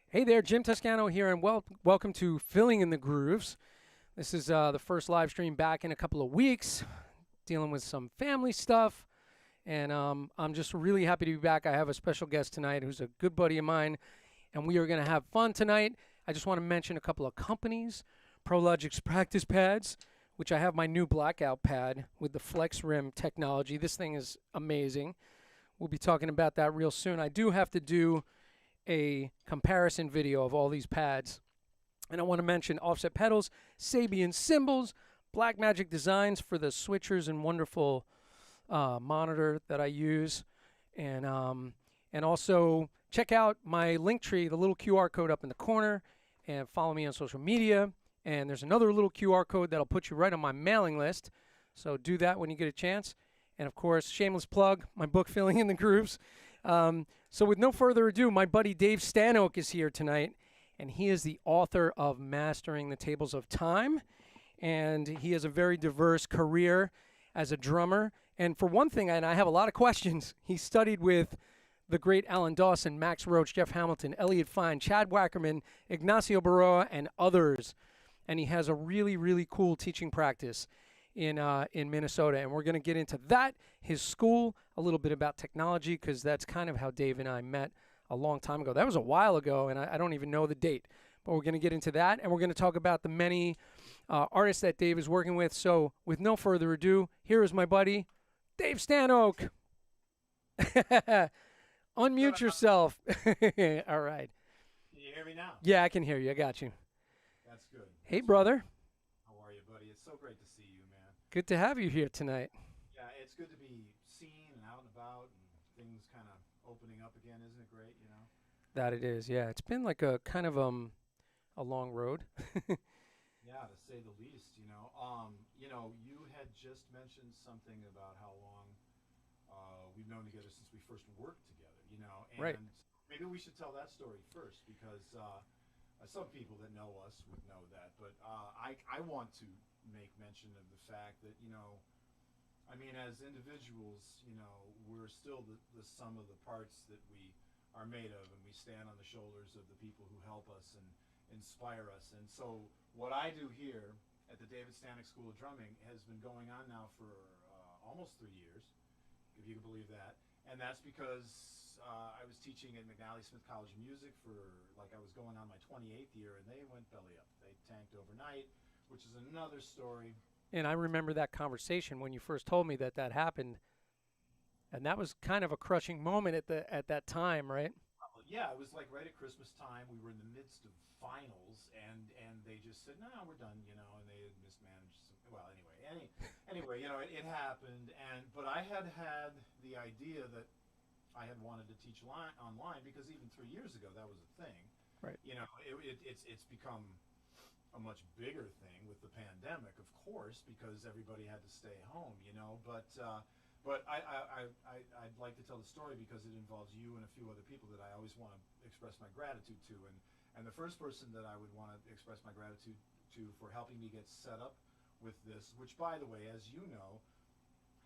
Hey there, Jim Toscano here, and welcome to Filling in the Grooves. This is the first live stream back in a couple of weeks, dealing with some family stuff, And I'm just really happy to be back. I have a special guest tonight who's a good buddy of mine, and we are going to have fun tonight. I just want to mention a couple of companies. ProLogic's practice pads, which I have my new blackout pad with the Flex Rim technology. This thing is amazing. We'll be talking about that real soon. I do have to do a comparison video of all these pads. And I want to mention Offset Pedals, Sabian Cymbals, Blackmagic Designs for the switchers and wonderful monitor that I use. And also check out my link tree, the little QR code up in the corner, and follow me on social media. And there's another little QR code that'll put you right on my mailing list. So do that when you get a chance. And of course, shameless plug, my book, Filling in the Grooves. So with no further ado, my buddy Dave Stanoch is here tonight. And he is the author of Mastering the Tables of Time. And he has a very diverse career as a drummer. And for one thing, and I have a lot of questions, he studied with the great Alan Dawson, Max Roach, Jeff Hamilton, Elliot Fine, Chad Wackerman, Ignacio Baroa, and others. And he has a really, really cool teaching practice in Minnesota. And we're going to get into that, his school, a little bit about technology, because that's kind of how Dave and I met a long time ago. That was a while ago, and I don't even know the date. But we're going to get into that, and we're going to talk about the many artists that Dave is working with. So with no further ado, here is my buddy, Dave Stanoch. Unmute yourself. All right. Can you hear me now? Yeah, I can hear you. I got you. That's good. Hey, brother. How are you, buddy? It's so great to see you, man. Good to have you here tonight. Yeah, it's good to be seen and out and about and things kind of opening up again. Isn't it great, you know? That it is, yeah. It's been like a kind of a long road. Yeah, to say the least, you know. You had just mentioned something about how long we've known together since we first worked together, you know. And Right. maybe we should tell that story first because some people that know us would know that. But I want to make mention of the fact that, you know, I mean, as individuals, you know, we're still the sum of the parts that we are made of, and we stand on the shoulders of the people who help us and inspire us. And so what I do here at the David Stanoch School of Drumming has been going on now for almost 3 years, if you can believe that. And that's because I was teaching at McNally Smith College of Music for, like, I was going on my 28th year, and they went belly up. They tanked overnight, which is another story. And I remember that conversation when you first told me that that happened. And that was kind of a crushing moment at that time, right? Yeah, it was like right at Christmas time. We were in the midst of finals, and they just said, "No, we're done," you know, and they had mismanaged some, well, anyway, you know, it happened, but I had the idea that I had wanted to teach online because even 3 years ago that was a thing. Right. You know, it's become a much bigger thing with the pandemic, of course, because everybody had to stay home, you know, but I'd like to tell the story because it involves you and a few other people that I always want to express my gratitude to. And the first person that I would want to express my gratitude to for helping me get set up with this, which, by the way, as you know,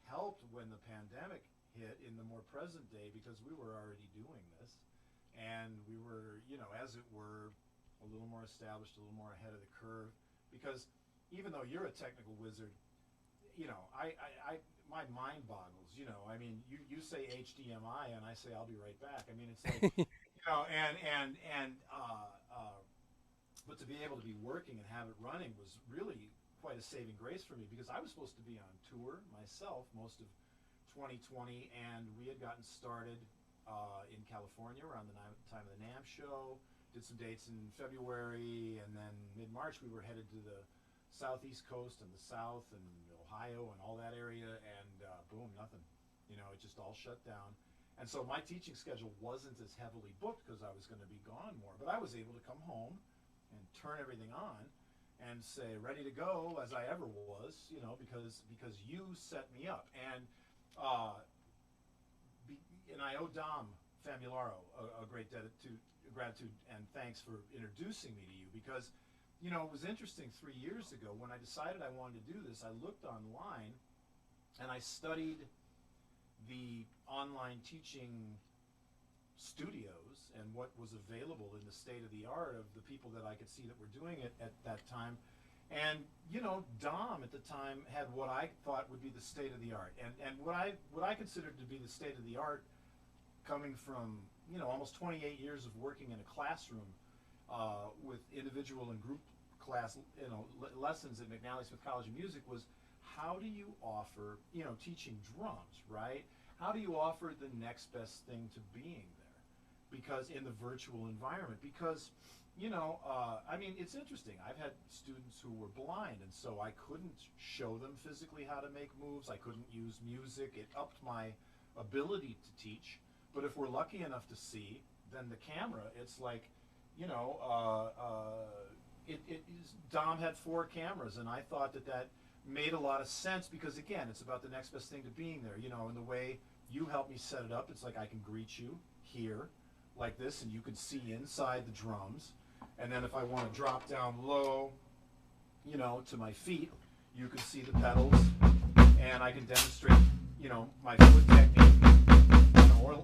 helped when the pandemic hit in the more present day because we were already doing this. And we were, you know, as it were, a little more established, a little more ahead of the curve. Because even though you're a technical wizard, you know, my mind boggles, you know. I mean, you say HDMI and I say I'll be right back. I mean, it's like, you know, but to be able to be working and have it running was really quite a saving grace for me because I was supposed to be on tour myself most of 2020, and we had gotten started in California around the time of the NAMM show, did some dates in February, and then mid-March we were headed to the southeast coast and the south and Ohio and all that area, and boom, nothing. You know, it just all shut down. And so my teaching schedule wasn't as heavily booked because I was going to be gone more, but I was able to come home and turn everything on and say ready to go as I ever was, you know, because you set me up. And I owe Dom Famularo a great gratitude and thanks for introducing me to you because, you know, it was interesting 3 years ago when I decided I wanted to do this. I looked online and I studied the online teaching studios and what was available in the state of the art of the people that I could see that were doing it at that time. And Dom at the time had what I thought would be the state of the art, and what I considered to be the state of the art, coming from almost 28 years of working in a classroom with individual and group class lessons at McNally Smith College of Music, was how do you offer teaching drums, right? How do you offer the next best thing to being there? Because in the virtual environment, because I mean, it's interesting. I've had students who were blind, and so I couldn't show them physically how to make moves. I couldn't use music. It upped my ability to teach. But if we're lucky enough to see, then the camera, it's like, you know, Dom had 4 cameras, and I thought that made a lot of sense because, again, it's about the next best thing to being there. And the way you helped me set it up, it's like I can greet you here like this, and you can see inside the drums. And then if I want to drop down low, to my feet, you can see the pedals, and I can demonstrate, my foot technique,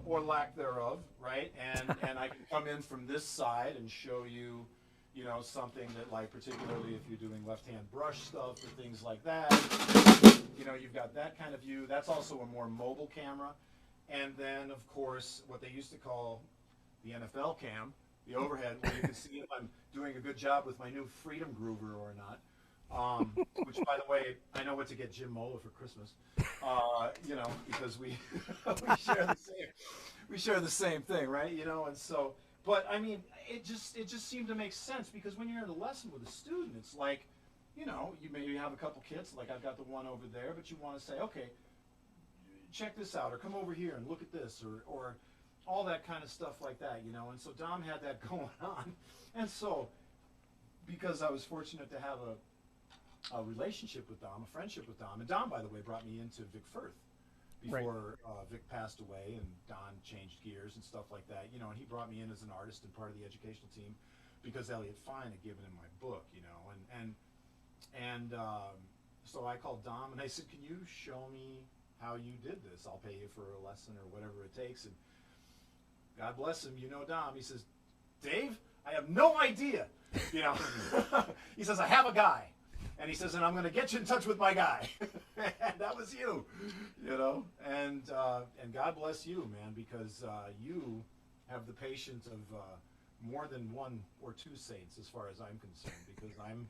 or lack thereof, right? And I can come in from this side and show you, something that, like, particularly if you're doing left-hand brush stuff or things like that, you've got that kind of view. That's also a more mobile camera. And then, of course, what they used to call the NFL cam, the overhead, where you can see if I'm doing a good job with my new Freedom Groover or not. Which, by the way, I know what to get Jim Mola for Christmas. Because we we share the same thing, right? And so, but I mean, it just seemed to make sense because when you're in a lesson with a student, it's like, you maybe have a couple kits, like I've got the one over there, but you want to say, okay, check this out, or come over here and look at this, or all that kind of stuff like that, And so Dom had that going on, and so because I was fortunate to have a relationship with Dom, a friendship with Dom, and Dom, by the way, brought me into Vic Firth before Vic passed away, and Don changed gears and stuff like that, and he brought me in as an artist and part of the educational team because Elliot Fine had given him my book, and so I called Dom and I said, can you show me how you did this? I'll pay you for a lesson or whatever it takes. And God bless him, Dom, he says, Dave, I have no idea. He says, I have a guy. And he says, and I'm going to get you in touch with my guy. And that was you, And God bless you, man, because you have the patience of more than one or two saints, as far as I'm concerned. Because I'm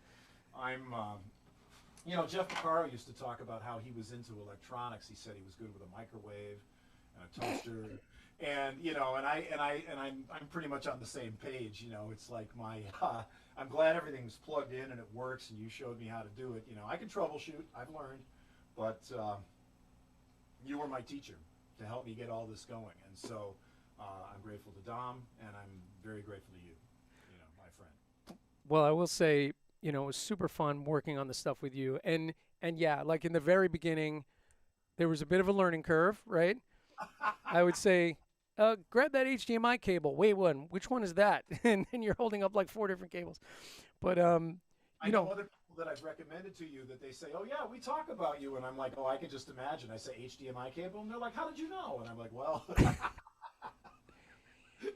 Jeff Porcaro used to talk about how he was into electronics. He said he was good with a microwave and a toaster. And I'm pretty much on the same page. It's like I'm glad everything's plugged in and it works, and you showed me how to do it. I can troubleshoot. I've learned, but you were my teacher to help me get all this going, and so I'm grateful to Dom, and I'm very grateful to you, my friend. Well, I will say, it was super fun working on the stuff with you, and yeah, like in the very beginning, there was a bit of a learning curve, right? I would say, grab that HDMI cable. Wait, which one is that? And then you're holding up like 4 different cables. But I know other people that I've recommended to you that they say, oh yeah, we talk about you, and I'm like, oh, I can just imagine. I say HDMI cable, and they're like, how did you know? And I'm like, well.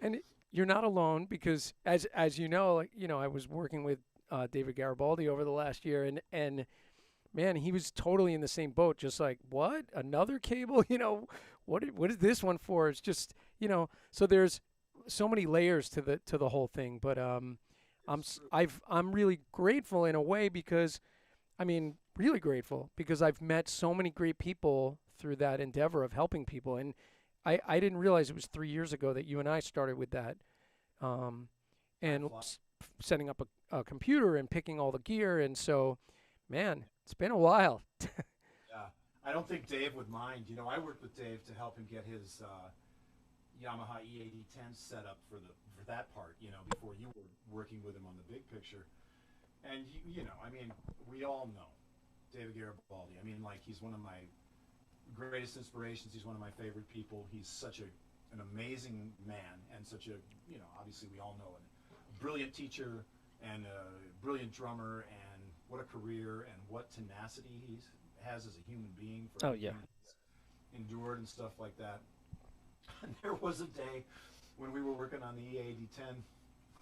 And you're not alone because, as you know, I was working with David Garibaldi over the last year, and man, he was totally in the same boat. Just like, what? Another cable? What is this one for? It's just, so there's so many layers to the whole thing. But I'm really grateful in a way because, really grateful because I've met so many great people through that endeavor of helping people. And I didn't realize it was 3 years ago that you and I started with that, and setting up a computer and picking all the gear. And so, man, it's been a while. Yeah, I don't think Dave would mind. I worked with Dave to help him get his Yamaha E8010 set up for that part. Before you were working with him on the big picture, and we all know David Garibaldi. He's one of my greatest inspirations. He's one of my favorite people. He's such an amazing man, and such a obviously we all know a brilliant teacher and a brilliant drummer, and what a career and what tenacity he has as a human being for everything he's endured and stuff like that. And there was a day when we were working on the E8010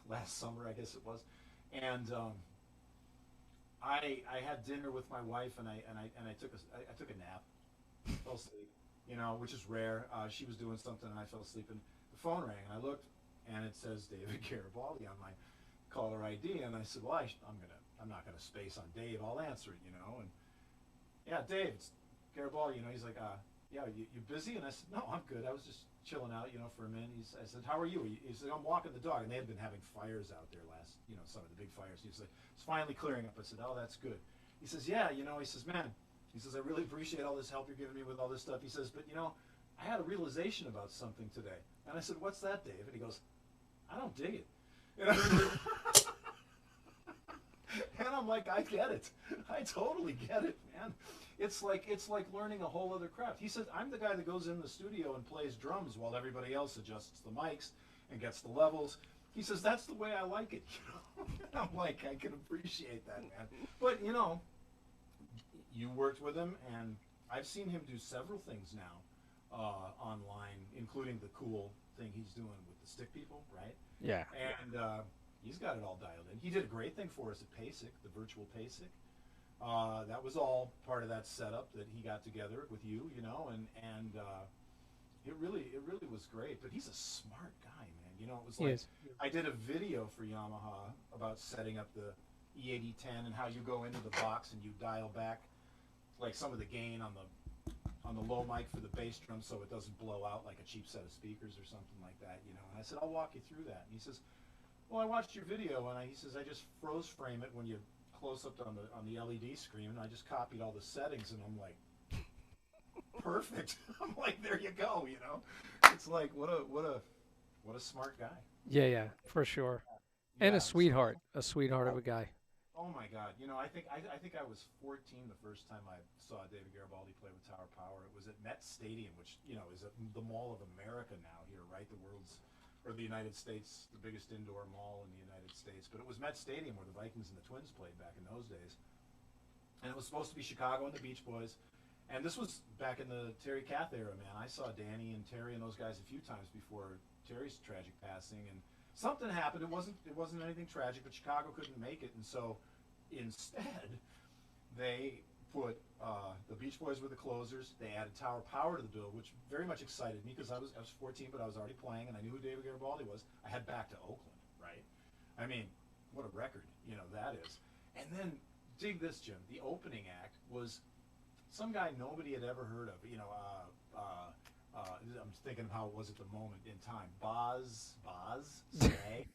last summer, I guess it was, and I had dinner with my wife, and I took a nap. Fell asleep, which is rare. She was doing something, and I fell asleep, and the phone rang, and I looked, and it says David Garibaldi on my caller ID, and I said, well, I'm not gonna space on Dave. I'll answer it, and yeah, Dave, it's Garibaldi. He's like, yeah, you busy? And I said, no, I'm good. I was just chilling out, for a minute. I said, how are you? He said, I'm walking the dog, and they had been having fires out there last, some of the big fires. He said, it's finally clearing up. I said, oh, that's good. He says, yeah, he says, man. He says, I really appreciate all this help you're giving me with all this stuff. He says, but I had a realization about something today. And I said, what's that, Dave? And he goes, I don't dig it. And I'm like, I get it. I totally get it, man. It's like learning a whole other craft. He said, I'm the guy that goes in the studio and plays drums while everybody else adjusts the mics and gets the levels. He says, that's the way I like it. And I'm like, I can appreciate that, man. But you worked with him, and I've seen him do several things now online, including the cool thing he's doing with the stick people, right? Yeah. And he's got it all dialed in. He did a great thing for us at PASIC, the virtual PASIC. That was all part of that setup that he got together with you, and it really was great. But he's a smart guy, man. It was like I did a video for Yamaha about setting up the E8010 and how you go into the box and you dial back like some of the gain on the low mic for the bass drum so it doesn't blow out like a cheap set of speakers or something like that, And I said, I'll walk you through that. And he says, well, I watched your video, and he says, I just froze frame it when you close up on the LED screen, and I just copied all the settings, and I'm like, perfect. I'm like, there you go, It's like, what a smart guy. Yeah, for sure. And a sweetheart of a guy. Oh my God! I think I was 14 the first time I saw David Garibaldi play with Tower Power. It was at Met Stadium, which is the Mall of America now here, right? The United States, the biggest indoor mall in the United States. But it was Met Stadium where the Vikings and the Twins played back in those days, and it was supposed to be Chicago and the Beach Boys. And this was back in the Terry Kath era, man. I saw Danny and Terry and those guys a few times before Terry's tragic passing, and something happened. It wasn't anything tragic, but Chicago couldn't make it, and so instead they put the Beach Boys were the closers. They added Tower Power to the bill, which very much excited me because I was 14, but I was already playing, and I knew who David Garibaldi was. I had back to Oakland, right? I mean, what a record, that is. And then dig this, Jim. The opening act was some guy nobody had ever heard of. I'm thinking of how it was at the moment in time. Boz, Snag.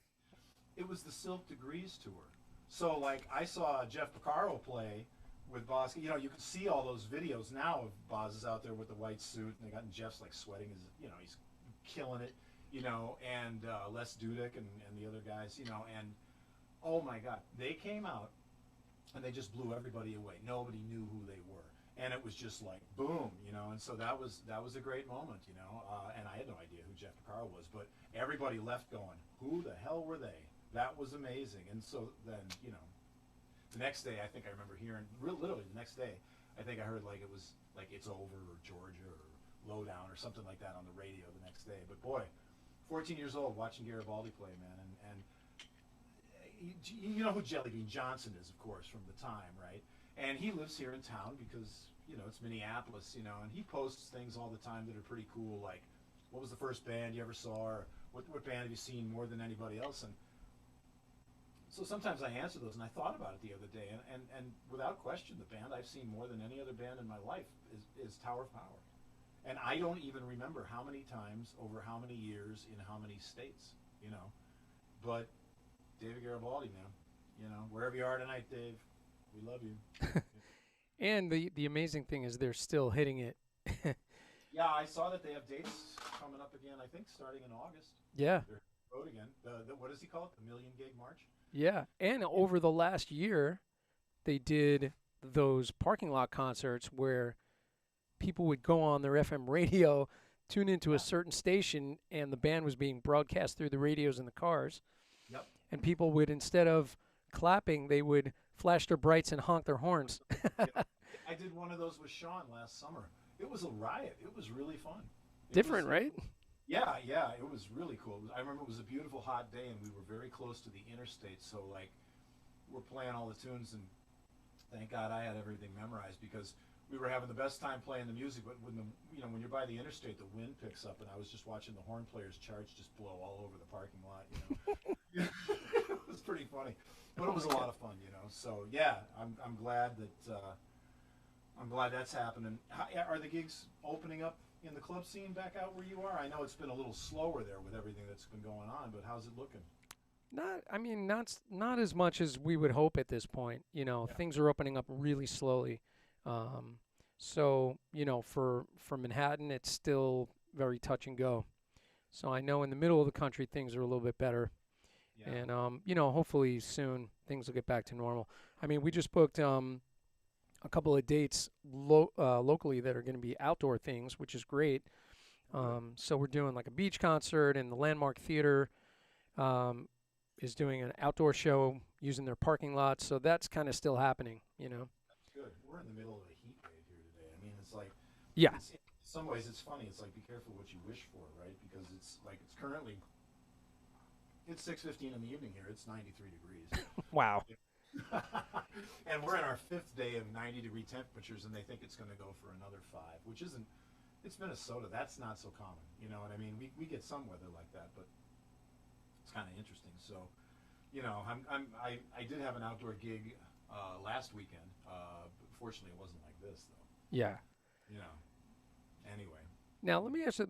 It was the Silk Degrees tour. So, like, I saw Jeff Porcaro play with Boz. You could see all those videos now of Boz is out there with the white suit, and Jeff's like sweating. He's killing it, and Les Dudek and the other guys, and oh my God, they came out and they just blew everybody away. Nobody knew who they were. And it was just like boom, and so that was a great moment, and I had no idea who Jeff Porcaro was, but everybody left going, who the hell were they? That was amazing. And so then, the next day, I think I remember hearing, literally the next day, I think I heard like it was like It's Over or Georgia or Lowdown or something like that on the radio the next day. But boy, 14 years old watching Garibaldi play, man, and you know who Jelly Bean Johnson is, of course, from the time, right? And he lives here in town because, it's Minneapolis, and he posts things all the time that are pretty cool, like, what was the first band you ever saw, or what band have you seen more than anybody else? And so sometimes I answer those, and I thought about it the other day, and without question, the band I've seen more than any other band in my life is Tower of Power. And I don't even remember how many times, over how many years, in how many states, But David Garibaldi, man, wherever you are tonight, Dave, we love you. And the amazing thing is they're still hitting it. Yeah, I saw that they have dates coming up again, I think, starting in August. Yeah. They're road again. What does he call it? The Million Gig March? Yeah. And over the last year, they did those parking lot concerts where people would go on their FM radio, tune into a certain station, and the band was being broadcast through the radios in the cars. Yep. And people would, instead of clapping, they would flash their brights and honk their horns. I did one of those with Sean last summer. It was a riot. It was really fun. Different, right? Yeah, it was really cool. I remember it was a beautiful hot day, and we were very close to the interstate, so like we're playing all the tunes, and Thank God I had everything memorized because we were having the best time playing the music. But when when you're by the interstate, the wind picks up, and I was just watching the horn players' charts just blow all over the parking lot. It was pretty funny, but it was a lot of fun. So yeah, I'm glad that I'm glad that's happening. Are the gigs opening up in the club scene back out where you are? I know it's been a little slower there with everything that's been going on, but how's it looking? Not as much as we would hope at this point. Yeah. Things are opening up really slowly. Um, so for Manhattan, it's still very touch and go. So I know in the middle of the country things are a little bit better, Yeah. and hopefully soon things will get back to normal. I mean, we just booked a couple of dates locally that are going to be outdoor things, which is great. Good. So we're doing like a beach concert, and the Landmark Theater um, is doing an outdoor show using their parking lot. So that's kind of still happening. That's good. We're in the middle of a heat wave here today. I mean, it's like Yeah. it's in some ways it's funny. It's like be careful what you wish for, right? Because it's like it's currently it's 6:15 in the evening here. It's 93 degrees. Wow. And we're in our fifth day of 90-degree temperatures, and they think it's going to go for another five, which isn't. It's Minnesota. That's not so common. You know what I mean? We get some weather like that, but it's kind of interesting. So, I did have an outdoor gig last weekend. But fortunately, it wasn't like this though. Yeah. You know. Anyway. Now let me ask you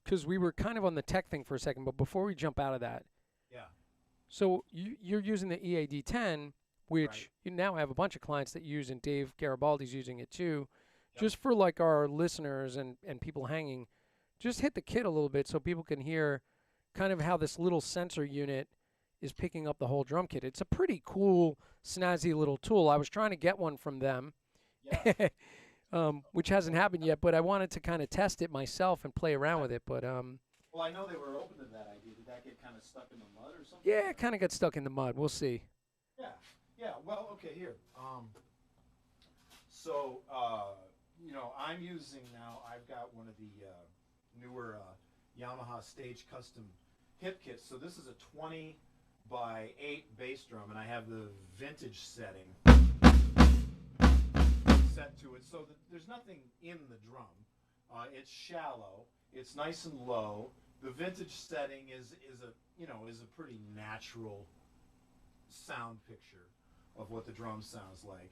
because we were kind of on the tech thing for a second, but before we jump out of that, Yeah. so you're using the EAD10, Right. which you now have a bunch of clients that use, and Dave Garibaldi's using it too. Yep. Just for like our listeners and people hanging, just hit the kit a little bit so people can hear kind of how this little sensor unit is picking up the whole drum kit. It's a pretty cool, snazzy little tool. I was trying to get one from them, Yeah. which hasn't happened yet, but I wanted to kind of test it myself and play around Right. with it. But Well, I know they were open to that idea. Did that get kind of stuck in the mud or something? yeah, it kind of got stuck in the mud. We'll see. Yeah. Yeah. Well, okay. Here. So, I'm using now. I've got one of the newer Yamaha Stage Custom hip kits. So this is a 20 by 8 bass drum, and I have the vintage setting set to it. So there's nothing in the drum. It's shallow. It's nice and low. The vintage setting is a pretty natural sound picture of what the drum sounds like.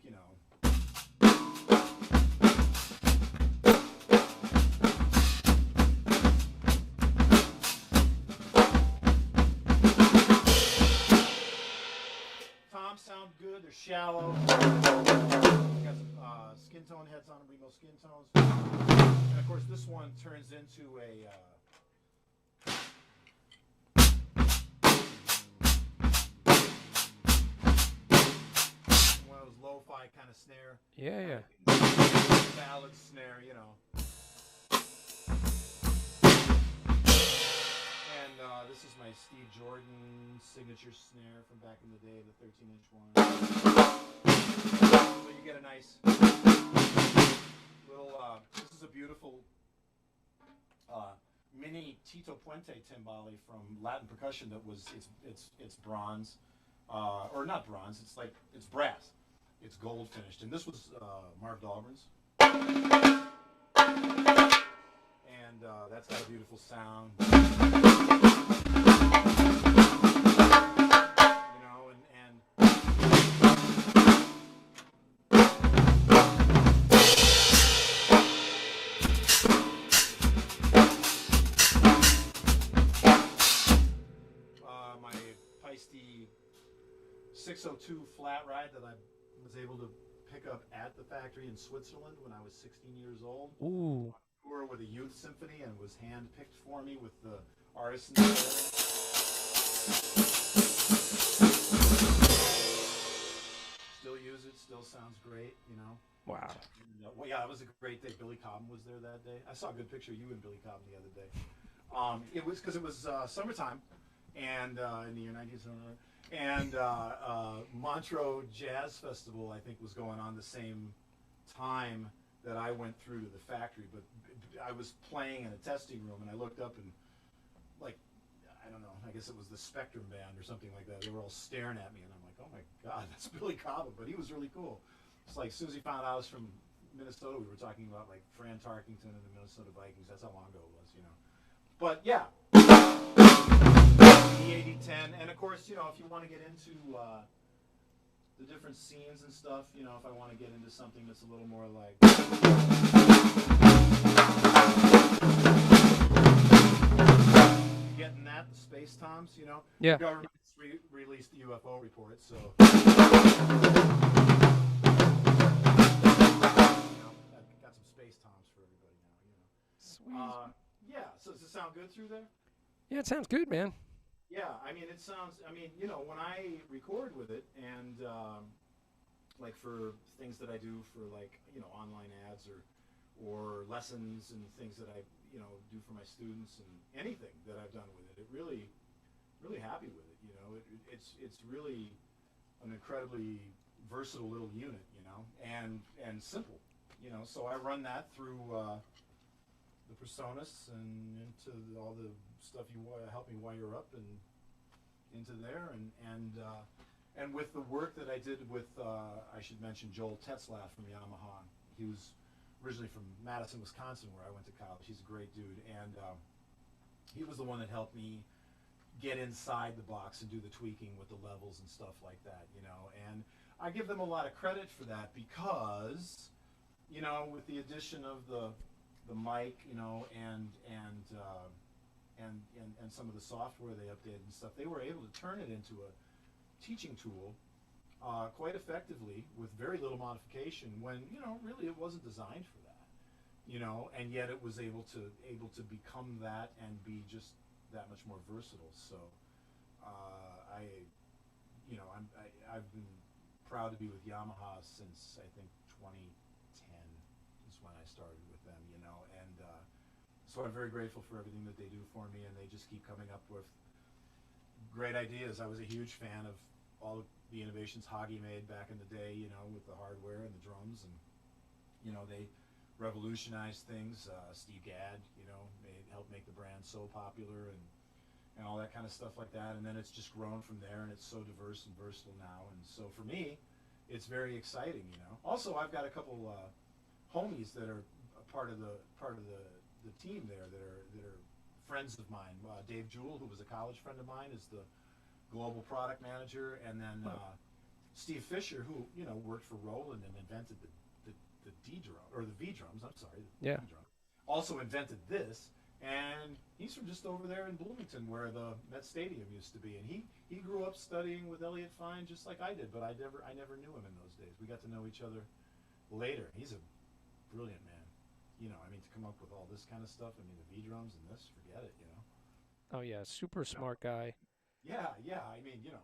Toms sound good. They're shallow. Got some skin tone heads on them, Remo skin tones. And of course, this one turns into a one of those lo-fi kind of snare. Yeah. Ballad snare. And this is my Steve Jordan signature snare from back in the day, the 13-inch one. So you get a nice little. This is a beautiful mini Tito Puente timbale from Latin Percussion. It's bronze, or not bronze. It's brass. It's gold finished, and this was Marv Dahlgren's. And that's got a beautiful sound. My Peisty 602 flat ride that I was able to pick up at the factory in Switzerland when I was 16 years old. Ooh. Tour with a youth symphony and was hand-picked for me with the artists. Still use it. Still sounds great. Wow. Well, yeah, it was a great day. Billy Cobham was there that day. I saw a good picture of you and Billy Cobham the other day. It was because it was summertime, and in the year 1979, and Montreux Jazz Festival, I think, was going on the same time that I went through to the factory. But I was playing in a testing room, and I looked up and, like, I don't know, I guess it was the Spectrum Band or something like that. They were all staring at me, and I'm like, oh my God, that's Billy Cobham. But he was really cool. It's like Susie found out I was from Minnesota. We were talking about like Fran Tarkington and the Minnesota Vikings. That's how long ago it was, you know. But yeah, E8010, and of course, you know, if you want to get into the different scenes and stuff, you know, if I want to get into something that's a little more like getting that, the space toms, you know, Yeah. the government's released the UFO report, so I've got some space toms for everybody now, you know. Sweet. Yeah, so does it sound good through there? Yeah, it sounds good, man. Yeah, I mean, it sounds. I mean, you know, when I record with it, and like for things that I do for like you know online ads or lessons and things that I you know do for my students and anything that I've done with it, it really happy with it. You know, it's really an incredibly versatile little unit. You know, and simple. You know, so I run that through the Personas and into all the stuff you help me wire up and into there and with the work that I did with I should mention Joel Tetzlaff from Yamaha. He was originally from Madison, Wisconsin, where I went to college. He's a great dude, and he was the one that helped me get inside the box and do the tweaking with the levels and stuff like that, you know. And I give them a lot of credit for that because, you know, with the addition of the mic, you know, and some of the software they updated and stuff, they were able to turn it into a teaching tool quite effectively with very little modification. When you know, really, it wasn't designed for that, you know, and yet it was able to become that and be just that much more versatile. So I've been proud to be with Yamaha since I think 2010 is when I started with them, you know, and so I'm very grateful for everything that they do for me, and they just keep coming up with great ideas. I was a huge fan of all the innovations Hagi made back in the day, you know, with the hardware and the drums, and you know, they revolutionized things. Steve Gadd, you know, helped make the brand so popular, and all that kind of stuff like that. And then it's just grown from there, and it's so diverse and versatile now. And so for me, it's very exciting, you know. Also, I've got a couple homies that are a part of the team there that are friends of mine. Dave Jewell, who was a college friend of mine, is the global product manager, and then Steve Fisher, who you know worked for Roland and invented the D drum or the V drums. I'm sorry, the Yeah. V drum. Also invented this, and he's from just over there in Bloomington, where the Met Stadium used to be. And he grew up studying with Elliott Fine, just like I did, but I never knew him in those days. We got to know each other later. He's a brilliant man. You know, I mean, to come up with all this kind of stuff. I mean, the V drums and this, forget it. You know. Oh yeah, super smart guy. Yeah, yeah. I mean, you know,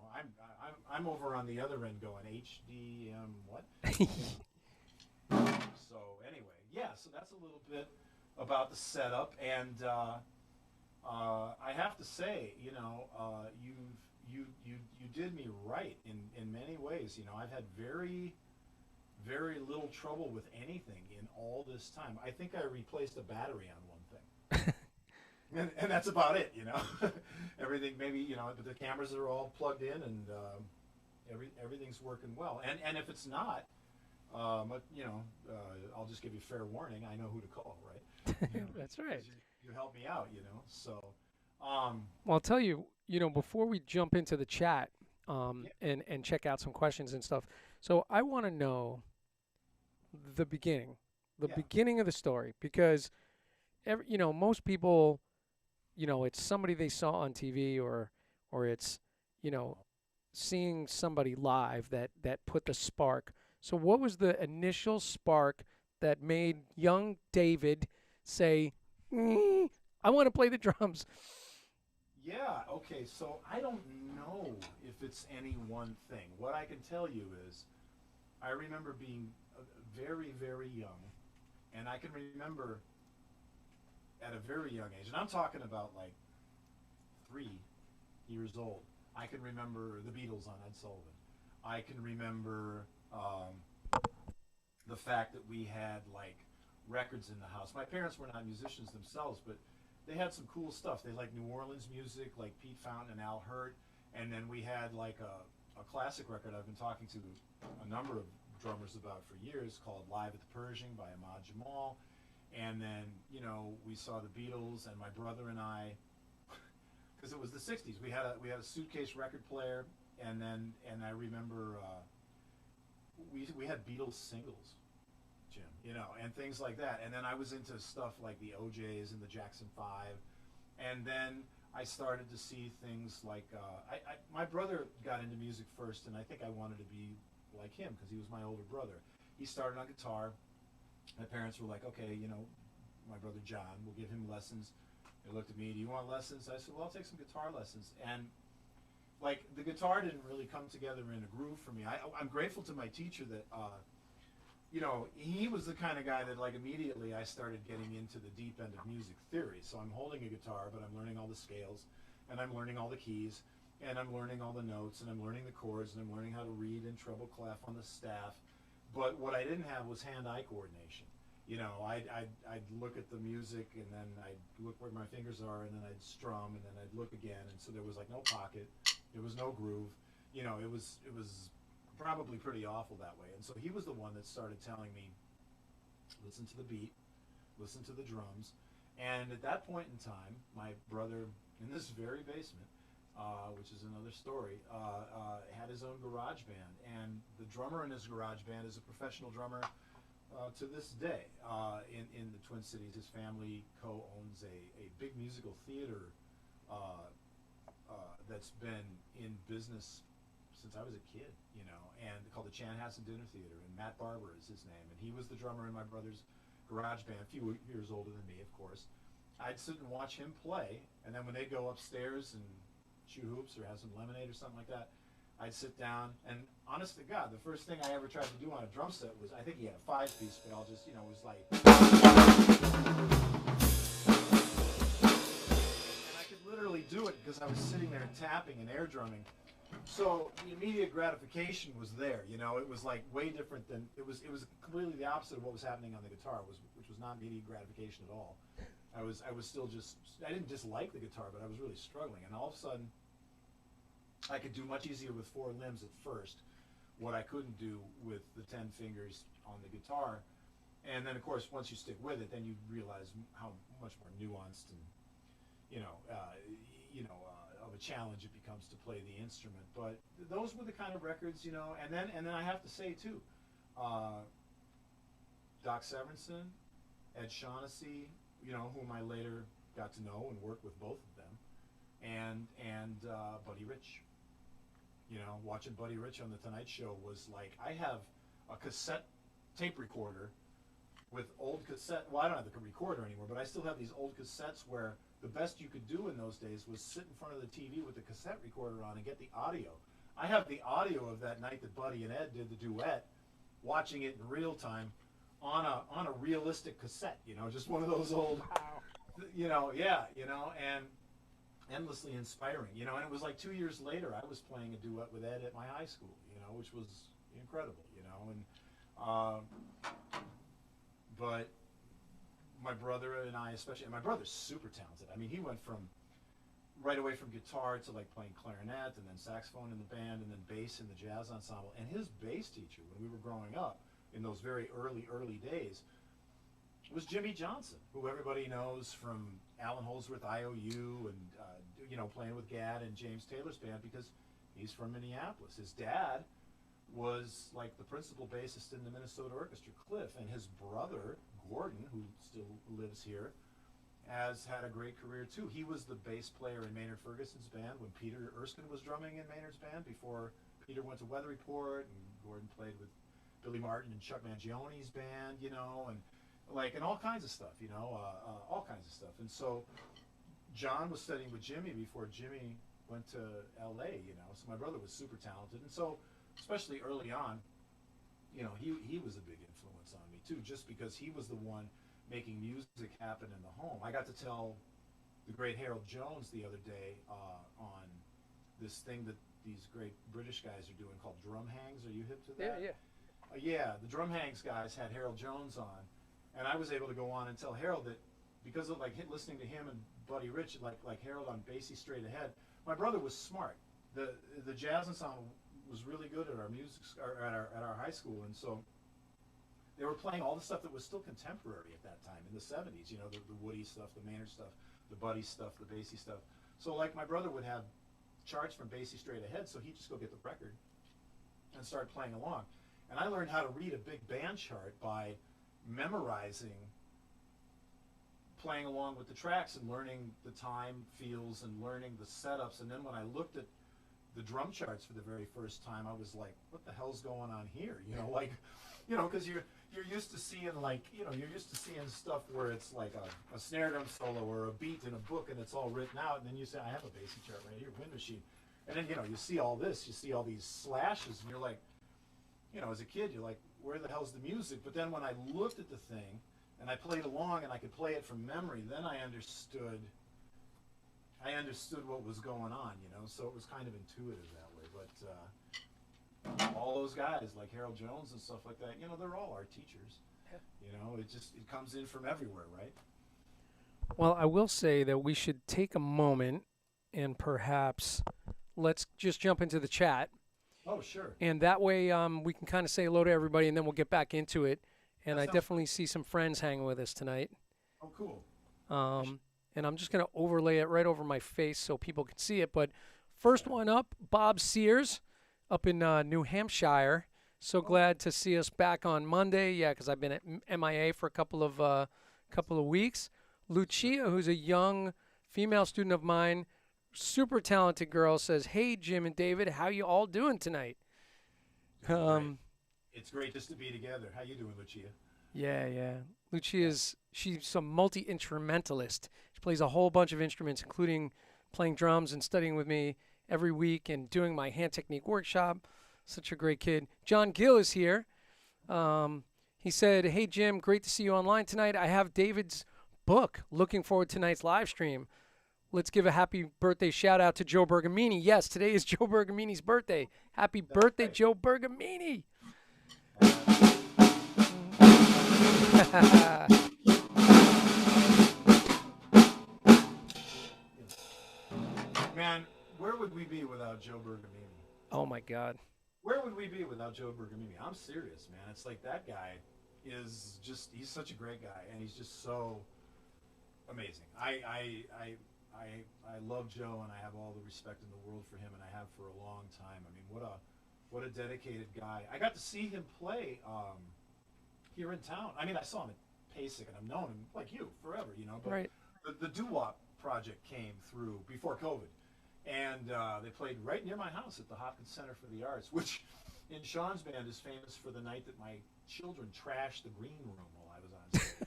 I'm over on the other end going HDM what? So anyway, yeah. So that's a little bit about the setup, and I have to say, you know, you did me right in many ways. You know, I've had very little trouble with anything in all this time. I think I replaced a battery on one thing. And that's about it, you know. Everything, maybe, you know, but the cameras are all plugged in, and everything's working well. And if it's not, you know, I'll just give you fair warning. I know who to call, right? You know, That's right. you help me out, you know. So, Well, I'll tell you, you know, before we jump into the chat, yeah, and check out some questions and stuff. So I want to know the beginning, yeah, of the story, because you know, most people, you know, it's somebody they saw on TV, or it's, you know, seeing somebody live that put the spark. So what was the initial spark that made young David say, I want to play the drums? yeah. Okay, so I don't know if it's any one thing. What I can tell you is, I remember being very young, and I can remember at a very young age, and I'm talking about like 3 years old. I can remember the Beatles on Ed Sullivan. I can remember the fact that we had like records in the house. My parents were not musicians themselves, but they had some cool stuff. They liked New Orleans music, like Pete Fountain and Al Hurt, and then we had like a classic record. I've been talking to a number of drummers about for years, called Live at the Pershing by Ahmad Jamal. And then, you know, we saw the Beatles, and my brother and I, because it was the '60s, we had a suitcase record player, and I remember we had Beatles singles, Jim, you know, and things like that. And then I was into stuff like the OJs and the Jackson 5, and then I started to see things like my brother got into music first, and I think I wanted to be like him because he was my older brother. He started on guitar. My parents were like, okay, you know, my brother John, we'll give him lessons. They looked at me, do you want lessons? I said, well, I'll take some guitar lessons. And like the guitar didn't really come together in a groove for me. I'm grateful to my teacher that, you know, he was the kind of guy that like immediately I started getting into the deep end of music theory. So I'm holding a guitar, but I'm learning all the scales, and I'm learning all the keys, and I'm learning all the notes, and I'm learning the chords, and I'm learning how to read and treble clef on the staff. But what I didn't have was hand-eye coordination. You know, I'd look at the music, and then I'd look where my fingers are, and then I'd strum, and then I'd look again, and so there was like no pocket, there was no groove. You know, it was probably pretty awful that way. And so he was the one that started telling me, listen to the beat, listen to the drums. And at that point in time, my brother, in this very basement, which is another story, had his own garage band. And the drummer in his garage band is a professional drummer to this day in the Twin Cities. His family co-owns a big musical theater that's been in business since I was a kid, you know, and called the Chanhassen Dinner Theater, and Matt Barber is his name, and he was the drummer in my brother's garage band, a few years older than me, of course. I'd sit and watch him play, and then when they'd go upstairs and shoot hoops or have some lemonade or something like that, I'd sit down, and honest to God, the first thing I ever tried to do on a drum set was, I think he had a 5-piece, but I'll just, you know, it was like, and I could literally do it because I was sitting there tapping and air drumming. So the immediate gratification was there, you know. It was like way different than it was completely the opposite of what was happening on the guitar, which was not immediate gratification at all. I was still just, I didn't dislike the guitar, but I was really struggling, and all of a sudden I could do much easier with 4 limbs at first what I couldn't do with the 10 fingers on the guitar. And then of course once you stick with it, then you realize how much more nuanced and of a challenge it becomes to play the instrument. But those were the kind of records, you know. And then I have to say too, Doc Severinsen, Ed Shaughnessy, you know, whom I later got to know and worked with both of them, and Buddy Rich. You know, watching Buddy Rich on the Tonight Show was like, I have a cassette tape recorder with old cassette. Well, I don't have the recorder anymore, but I still have these old cassettes where the best you could do in those days was sit in front of the TV with the cassette recorder on and get the audio. I have the audio of that night that Buddy and Ed did the duet, watching it in real time on a realistic cassette, you know, just one of those old, you know, yeah, you know, and endlessly inspiring, you know. And it was like 2 years later I was playing a duet with Ed at my high school, you know, which was incredible, you know. And but my brother and I especially, and my brother's super talented. I mean, he went from right away from guitar to like playing clarinet and then saxophone in the band and then bass in the jazz ensemble. And his bass teacher when we were growing up in those very early days was Jimmy Johnson, who everybody knows from Alan Holdsworth IOU and you know, playing with Gadd and James Taylor's band, because he's from Minneapolis. His dad was like the principal bassist in the Minnesota Orchestra, Cliff, and his brother Gordon, who still lives here, has had a great career too. He was the bass player in Maynard Ferguson's band when Peter Erskine was drumming in Maynard's band before Peter went to Weather Report, and Gordon played with Billy Martin and Chuck Mangione's band, you know, and all kinds of stuff, you know, all kinds of stuff. And so John was studying with Jimmy before Jimmy went to LA, you know, so my brother was super talented. And so, especially early on, you know, he was a big influence on me too, just because he was the one making music happen in the home. I got to tell the great Harold Jones the other day on this thing that these great British guys are doing called drum hangs. Are you hip to that? Yeah. Yeah, the drum hangs guys had Harold Jones on, and I was able to go on and tell Harold that because of like listening to him and Buddy Rich, like Harold on Basie Straight Ahead, my brother was smart. The jazz ensemble was really good at our at our high school, and so they were playing all the stuff that was still contemporary at that time in the 70s. You know, the Woody stuff, the Maynard stuff, the Buddy stuff, the Basie stuff. So like my brother would have charts from Basie straight ahead, so he'd just go get the record and start playing along. And I learned how to read a big band chart by memorizing, playing along with the tracks and learning the time feels and learning the setups. And then when I looked at the drum charts for the very first time, I was like, what the hell's going on here? You know, like, you know, because you're used to seeing, like, you know, you're used to seeing stuff where it's like a snare drum solo or a beat in a book and it's all written out, and then you say, I have a Basie chart right here, Wind Machine. And then, you know, you see all this, you see all these slashes, and you're like, you know, as a kid, you're like, where the hell's the music? But then when I looked at the thing and I played along and I could play it from memory, then I understood what was going on, you know, so it was kind of intuitive that way. But all those guys like Harold Jones and stuff like that, you know, they're all our teachers. Yeah. You know, it comes in from everywhere, right? Well, I will say that we should take a moment and perhaps let's just jump into the chat. Oh, sure. And that way we can kind of say hello to everybody, and then we'll get back into it. And I definitely see some friends hanging with us tonight. Oh, cool. And I'm just going to overlay it right over my face so people can see it. But first one up, Bob Sears up in New Hampshire. So glad to see us back on Monday. Yeah, because I've been at MIA for a couple of weeks. Lucia, who's a young female student of mine, super talented girl, says, hey, Jim and David, how you all doing tonight? It's great just to be together. How you doing, Lucia? Yeah. She's a multi-instrumentalist. She plays a whole bunch of instruments, including playing drums and studying with me every week and doing my hand technique workshop. Such a great kid. John Gill is here. He said, hey, Jim, great to see you online tonight. I have David's book. Looking forward to tonight's live stream. Let's give a happy birthday shout out to Joe Bergamini. Yes, today is Joe Bergamini's birthday. Happy birthday, Joe Bergamini. Man, where would we be without Joe Bergamini? Oh, my God. Where would we be without Joe Bergamini? I'm serious, man. It's like that guy is just, he's such a great guy, and he's just so amazing. I love Joe, and I have all the respect in the world for him, and I have for a long time. I mean, what a dedicated guy. I got to see him play here in town. I mean, I saw him at PASIC, and I've known him, like you, forever, you know. But right. The doo-wop project came through before COVID, and they played right near my house at the Hopkins Center for the Arts, which in Sean's band is famous for the night that my children trashed the green room while I was on stage.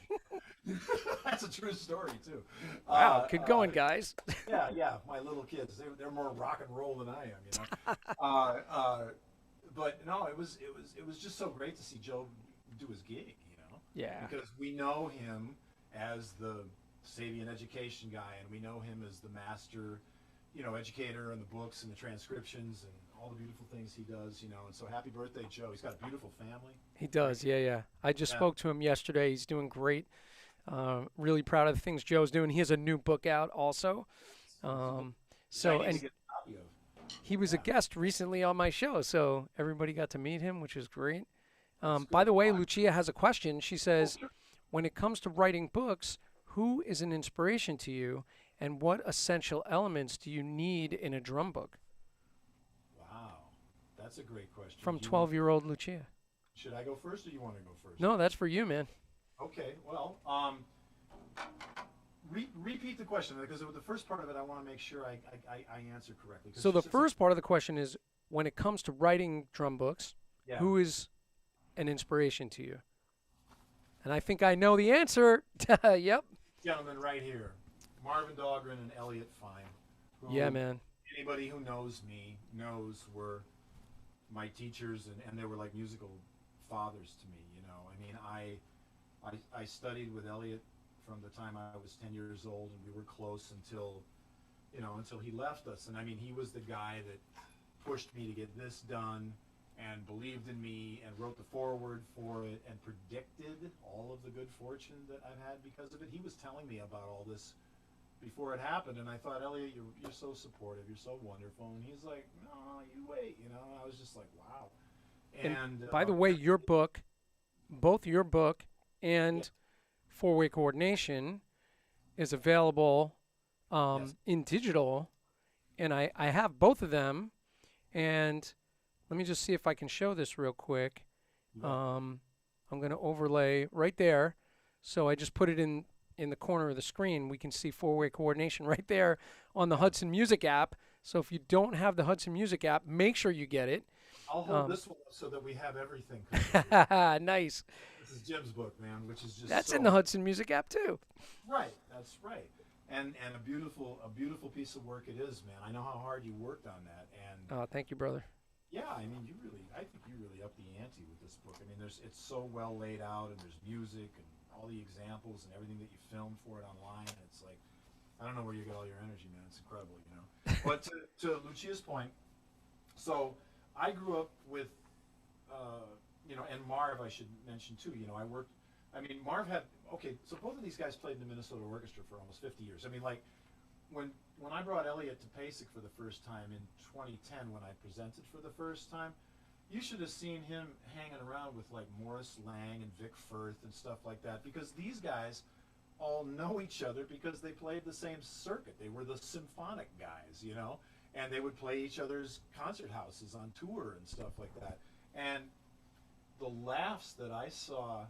That's a true story, too. Wow, good going, guys. Yeah, my little kids, they're more rock and roll than I am, you know. But no, it was just so great to see Joe do his gig, you know. Yeah. Because we know him as the Sabian education guy, and we know him as the master, you know, educator and the books and the transcriptions and all the beautiful things he does, you know. And so happy birthday, Joe. He's got a beautiful family. He does, yeah. I just spoke to him yesterday. He's doing great. Really proud of the things Joe's doing. He has a new book out also. He was a guest recently on my show, so everybody got to meet him, which is great. By the way, Lucia has a question. She says, when it comes to writing books, who is an inspiration to you, and what essential elements do you need in a drum book? Wow, that's a great question. From 12-year-old Lucia. Should I go first, or you want to go first? No, that's for you, man. Okay, well, repeat the question, because the first part of it I want to make sure I answer correctly. So the first part of the question is, when it comes to writing drum books, who is an inspiration to you? And I think I know the answer. Yep. Gentlemen right here, Marvin Dahlgren and Elliot Fine. Yeah, man. Anybody who knows me knows were my teachers, and they were like musical fathers to me, you know. I mean, I studied with Elliot from the time I was 10 years old, and we were close until he left us. And I mean, he was the guy that pushed me to get this done and believed in me and wrote the foreword for it and predicted all of the good fortune that I've had because of it. He was telling me about all this before it happened, and I thought, Elliot, you're so supportive, you're so wonderful, and he's like, no, you wait, you know. And I was just like, wow. And And by the way, your book, both your book yeah, and four-way coordination is available yes, in digital, and I have both of them. And let me just see if I can show this real quick. you bet. I'm going to overlay right there. So I just put it in the corner of the screen. We can see four-way coordination right there on the Yeah. Hudson Music app. So if you don't have the Hudson Music app, make sure you get it. I'll hold Um, this one up so that we have everything covered. nice. This is Jim's book, man, which is just That's in the so Hudson Music app too. right. That's right. And a beautiful piece of work it is, man. I know how hard you worked on that, and Oh, thank you, brother. yeah, I mean, I think you really upped the ante with this book. I mean, it's so well laid out, and there's music and all the examples and everything that you filmed for it online. It's like, I don't know where you get all your energy, man. It's incredible, you know. But to Lucia's point, so I grew up with, and Marv, I should mention too. You know, I mean, Marv had, okay, so both of these guys played in the Minnesota Orchestra for almost 50 years. I mean, like, when I brought Elliot to PASIC for the first time in 2010, when I presented for the first time, you should have seen him hanging around with like Morris Lang and Vic Firth and stuff like that, because these guys all know each other because they played the same circuit. They were the symphonic guys, you know, and they would play each other's concert houses on tour and stuff like that. And the laughs that I saw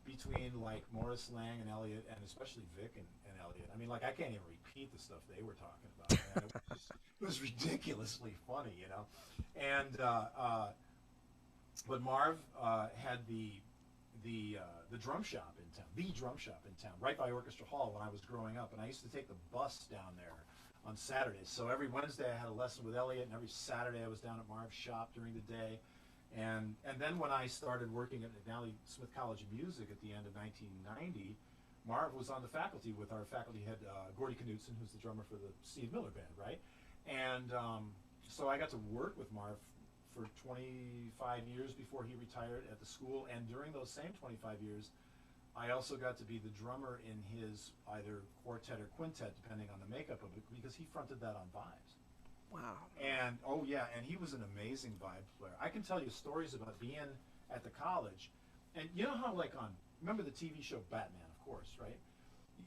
between like Morris Lang and Elliot, and especially Vic and Elliot. I mean, like, I can't even repeat the stuff they were talking about. Man. It was ridiculously funny, you know. And but Marv had the drum shop in town, right by Orchestra Hall when I was growing up, and I used to take the bus down there on Saturdays. So every Wednesday I had a lesson with Elliot, and every Saturday I was down at Marv's shop during the day. And then when I started working at McNally Smith College of Music at the end of 1990, Marv was on the faculty with our faculty head, Gordy Knudsen, who's the drummer for the Steve Miller Band, right? And so I got to work with Marv for 25 years before he retired at the school. And during those same 25 years, I also got to be the drummer in his either quartet or quintet, depending on the makeup of it, because he fronted that on Vibes. Wow. And oh yeah, and he was an amazing vibe player. I can tell you stories about being at the college, and you know how like remember the TV show Batman, of course, right?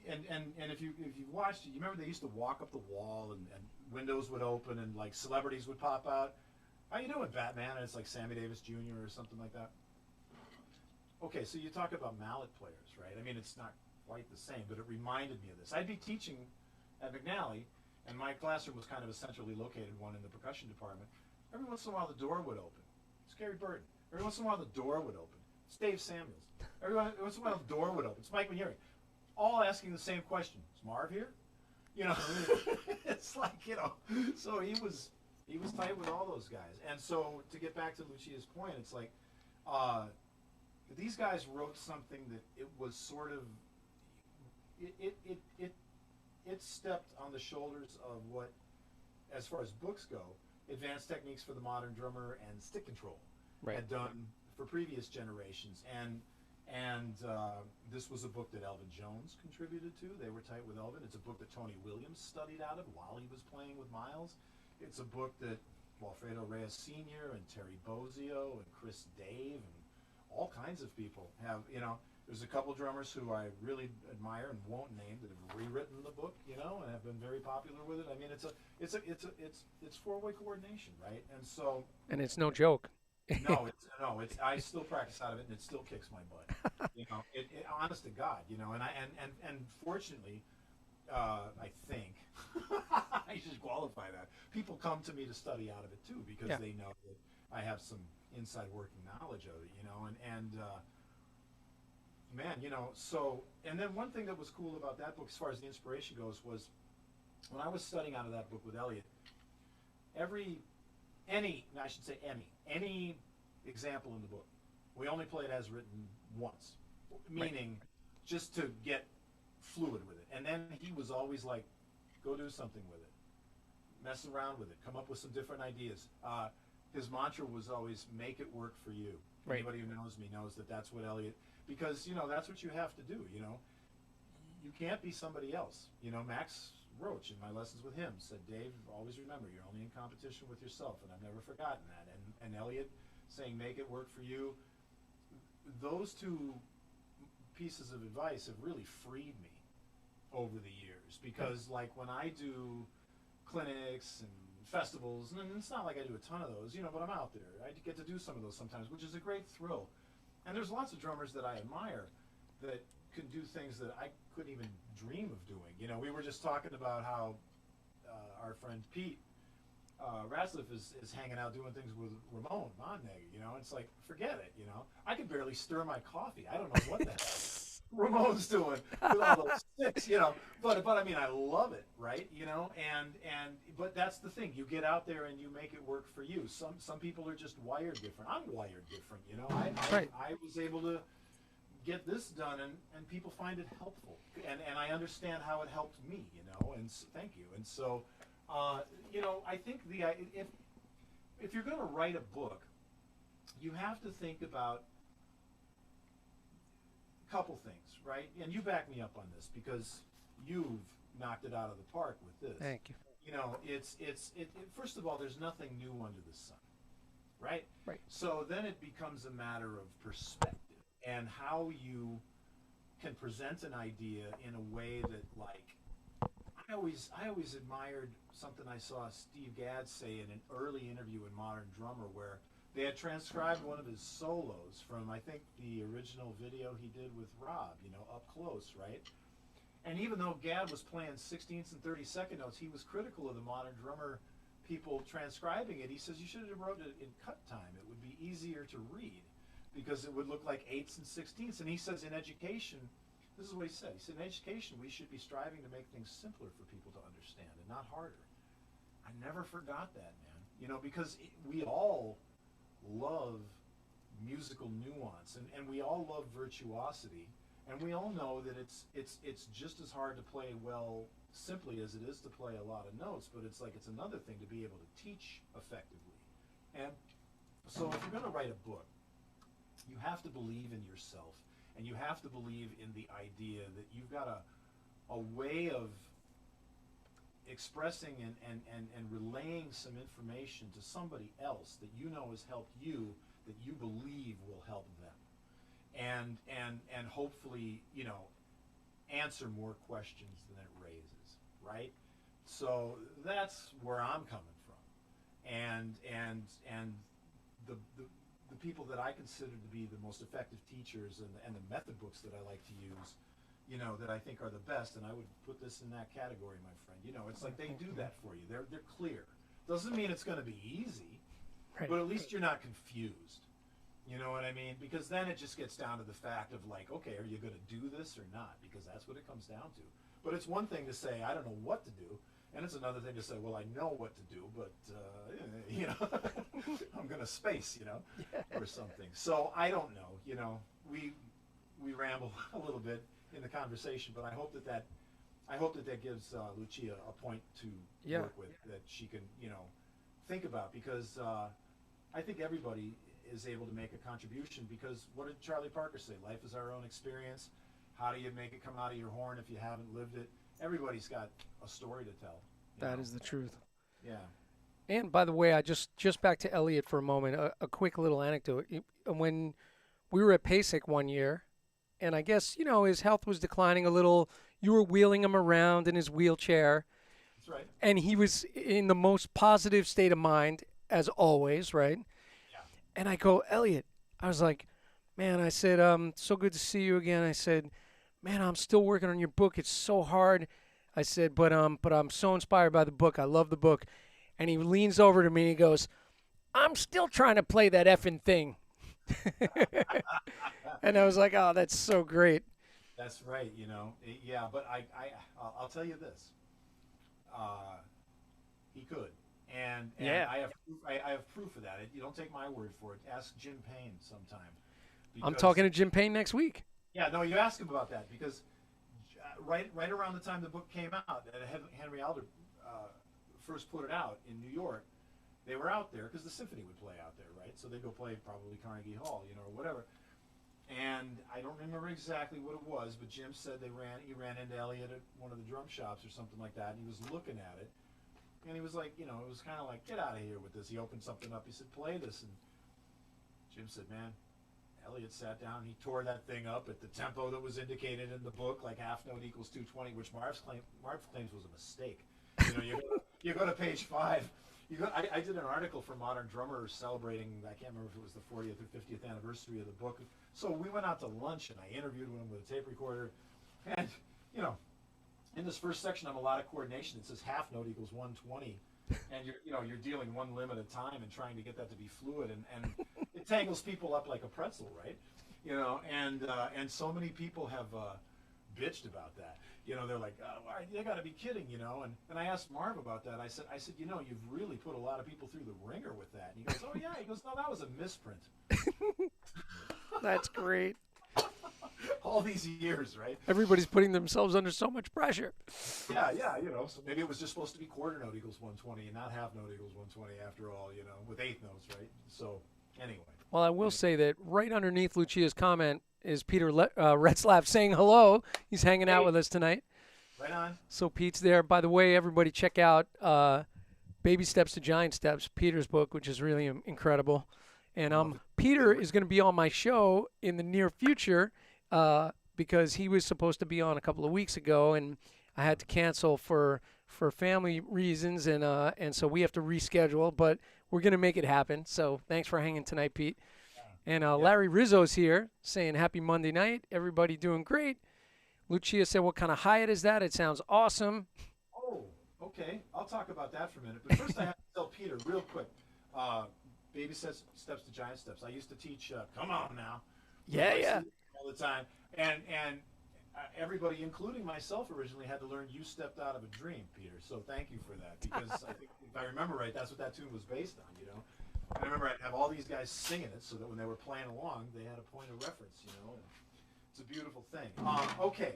And if you watched it, you remember they used to walk up the wall and windows would open and like celebrities would pop out. How you doing, Batman? And it's like Sammy Davis Jr. or something like that. Okay, so you talk about mallet players, right? I mean, it's not quite the same, but it reminded me of this. I'd be teaching at McNally, and my classroom was kind of a centrally located one in the percussion department. Every once in a while, the door would open. It's Gary Burton. Every once in a while, the door would open. It's Dave Samuels. Every once in a while, the door would open. It's Mike McHenry. All asking the same question. Is Marv here? You know, it's like, you know, so he was tight with all those guys. And so to get back to Lucia's point, it's like, these guys wrote something that it was sort of, it stepped on the shoulders of what, as far as books go, Advanced Techniques for the Modern Drummer and Stick Control had done for previous generations. And this was a book that Elvin Jones contributed to. They were tight with Elvin. It's a book that Tony Williams studied out of while he was playing with Miles. It's a book that Walfredo Reyes Sr. and Terry Bozzio and Chris Dave and all kinds of people have, you know. There's a couple drummers who I really admire and won't name that have rewritten the book, you know, and have been very popular with it. I mean, it's four-way coordination, right? And so, And it's no joke. it's I still practice out of it, and it still kicks my butt. You know, honest to God, you know, and fortunately, I think I should qualify that people come to me to study out of it too, because they know that I have some inside working knowledge of it, you know, and man, you know, so, and then one thing that was cool about that book as far as the inspiration goes was when I was studying out of that book with Elliot, any example in the book, we only play it as written once, meaning just to get fluid with it. And then he was always like, go do something with it, mess around with it, come up with some different ideas. His mantra was always, make it work for you. Anybody who knows me knows that that's what Elliot, because, you know, that's what you have to do, you know. you can't be somebody else. You know, Max Roach in my lessons with him said, Dave, always remember you're only in competition with yourself, and I've never forgotten that. And Elliot saying make it work for you. Those two pieces of advice have really freed me over the years, because like when I do clinics and festivals, and it's not like I do a ton of those, you know, but I'm out there. I get to do some of those sometimes, which is a great thrill. And there's lots of drummers that I admire that can do things that I couldn't even dream of doing. You know, we were just talking about how our friend Pete Ratzliff is hanging out doing things with Ramon Montague. You know, it's like, forget it, you know. I can barely stir my coffee. I don't know what the hell Ramon's doing with all those sticks, you know. But I mean, I love it, right? You know, and but that's the thing. You get out there and you make it work for you. Some people are just wired different. I'm wired different, you know. I was able to get this done, and people find it helpful, and I understand how it helped me, you know. And so, thank you. And so, you know, I think if you're going to write a book, you have to think about couple things, right? And you back me up on this because you've knocked it out of the park with this. Thank you. You know, it's first of all, there's nothing new under the sun, right? Right. So then it becomes a matter of perspective and how you can present an idea in a way that, like, I always admired something I saw Steve Gadd say in an early interview in Modern Drummer, where they had transcribed one of his solos from, I think, the original video he did with Rob, you know, Up Close, right? And even though Gadd was playing 16th and 32nd notes, he was critical of the Modern Drummer people transcribing it. He says, you should have wrote it in cut time. It would be easier to read because it would look like 8ths and 16ths. And he says, in education, this is what he said. He said, in education, we should be striving to make things simpler for people to understand and not harder. I never forgot that, man. You know, because we all love musical nuance, and we all love virtuosity, and we all know that it's just as hard to play well simply as it is to play a lot of notes, but it's another thing to be able to teach effectively. And so if you're going to write a book, you have to believe in yourself, and you have to believe in the idea that you've got a way of expressing and relaying some information to somebody else that you know has helped you, that you believe will help them, and hopefully, you know, answer more questions than it raises, right? So that's where I'm coming from, and the people that I consider to be the most effective teachers and the method books that I like to use, you know, that I think are the best, and I would put this in that category, my friend. You know, it's like they do that for you. They're clear. Doesn't mean it's going to be easy, Right. but at least you're not confused. You know what I mean? Because then it just gets down to the fact of, like, okay, are you going to do this or not? Because that's what it comes down to. But it's one thing to say, I don't know what to do, and it's another thing to say, well, I know what to do, but, you know, I'm going to space, you know, or something. So I don't know. You know, we ramble a little bit in the conversation, but I hope that gives Lucia a point to work with, that she can, you know, think about, because I think everybody is able to make a contribution, because what did Charlie Parker say? Life is our own experience. How do you make it come out of your horn if you haven't lived it? Everybody's got a story to tell. That is the truth. Yeah. And by the way, I just back to Elliot for a moment, a quick little anecdote. When we were at PASIC one year, and I guess, you know, his health was declining a little, you were wheeling him around in his wheelchair. That's right. And he was in the most positive state of mind, as always, right? Yeah. And I go, Elliot, I was like, man, I said, so good to see you again. I said, man, I'm still working on your book. It's so hard. I said, but I'm so inspired by the book. I love the book. And he leans over to me and he goes, I'm still trying to play that effing thing. And I was like, oh, that's so great. That's right. You know, yeah, but I'll tell you this. He could. And Yeah. I have proof of that. You don't take my word for it. Ask Jim Payne sometime. I'm talking to Jim Payne next week. Yeah, no, you ask him about that, because right around the time the book came out, Henry Alder first put it out in New York, they were out there because the symphony would play out there, right? So they'd go play probably Carnegie Hall, you know, or whatever. And I don't remember exactly what it was, but Jim said he ran into Elliot at one of the drum shops or something like that, and he was looking at it, and he was like, it was kind of like, get out of here with this. He opened something up. He said, play this, and Jim said, man. Elliot sat down and he tore that thing up at the tempo that was indicated in the book, like half note equals 220, which Marv claims was a mistake. You go to page 5. I did an article for Modern Drummers celebrating, I can't remember if it was the 40th or 50th anniversary of the book. So we went out to lunch and I interviewed him with a tape recorder. And, in this first section, I'm a lot of coordination. It says half note equals 120. And you're dealing one limb at a time and trying to get that to be fluid, and it tangles people up like a pretzel, right? And so many people have bitched about that. They're like, they got to be kidding, And I asked Marv about that. I said, you've really put a lot of people through the ringer with that. And he goes, oh yeah. He goes, no, that was a misprint. That's great. All these years, right? Everybody's putting themselves under so much pressure. Yeah, so maybe it was just supposed to be quarter note equals 120 and not half note equals 120 after all, with eighth notes, right? So, anyway. Well, I will say that right underneath Lucia's comment is Peter Retzlaff saying hello. He's hanging out with us tonight. Right on. So Pete's there. By the way, everybody check out Baby Steps to Giant Steps, Peter's book, which is really incredible. And Peter is going to be on my show in the near future because he was supposed to be on a couple of weeks ago, and I had to cancel for family reasons, and so we have to reschedule. But we're going to make it happen. So thanks for hanging tonight, Pete. And Larry Rizzo's here saying happy Monday night. Everybody doing great. Lucia said, what kind of Hyatt is that? It sounds awesome. Oh, okay. I'll talk about that for a minute. But first I have to tell Peter real quick. Baby steps to giant steps. I used to teach, come on now. Yeah. All the time. And everybody, including myself originally, had to learn You Stepped Out of a Dream, Peter. So thank you for that. Because I think, if I remember right, that's what that tune was based on, And I remember I'd have all these guys singing it so that when they were playing along, they had a point of reference, And it's a beautiful thing. Okay.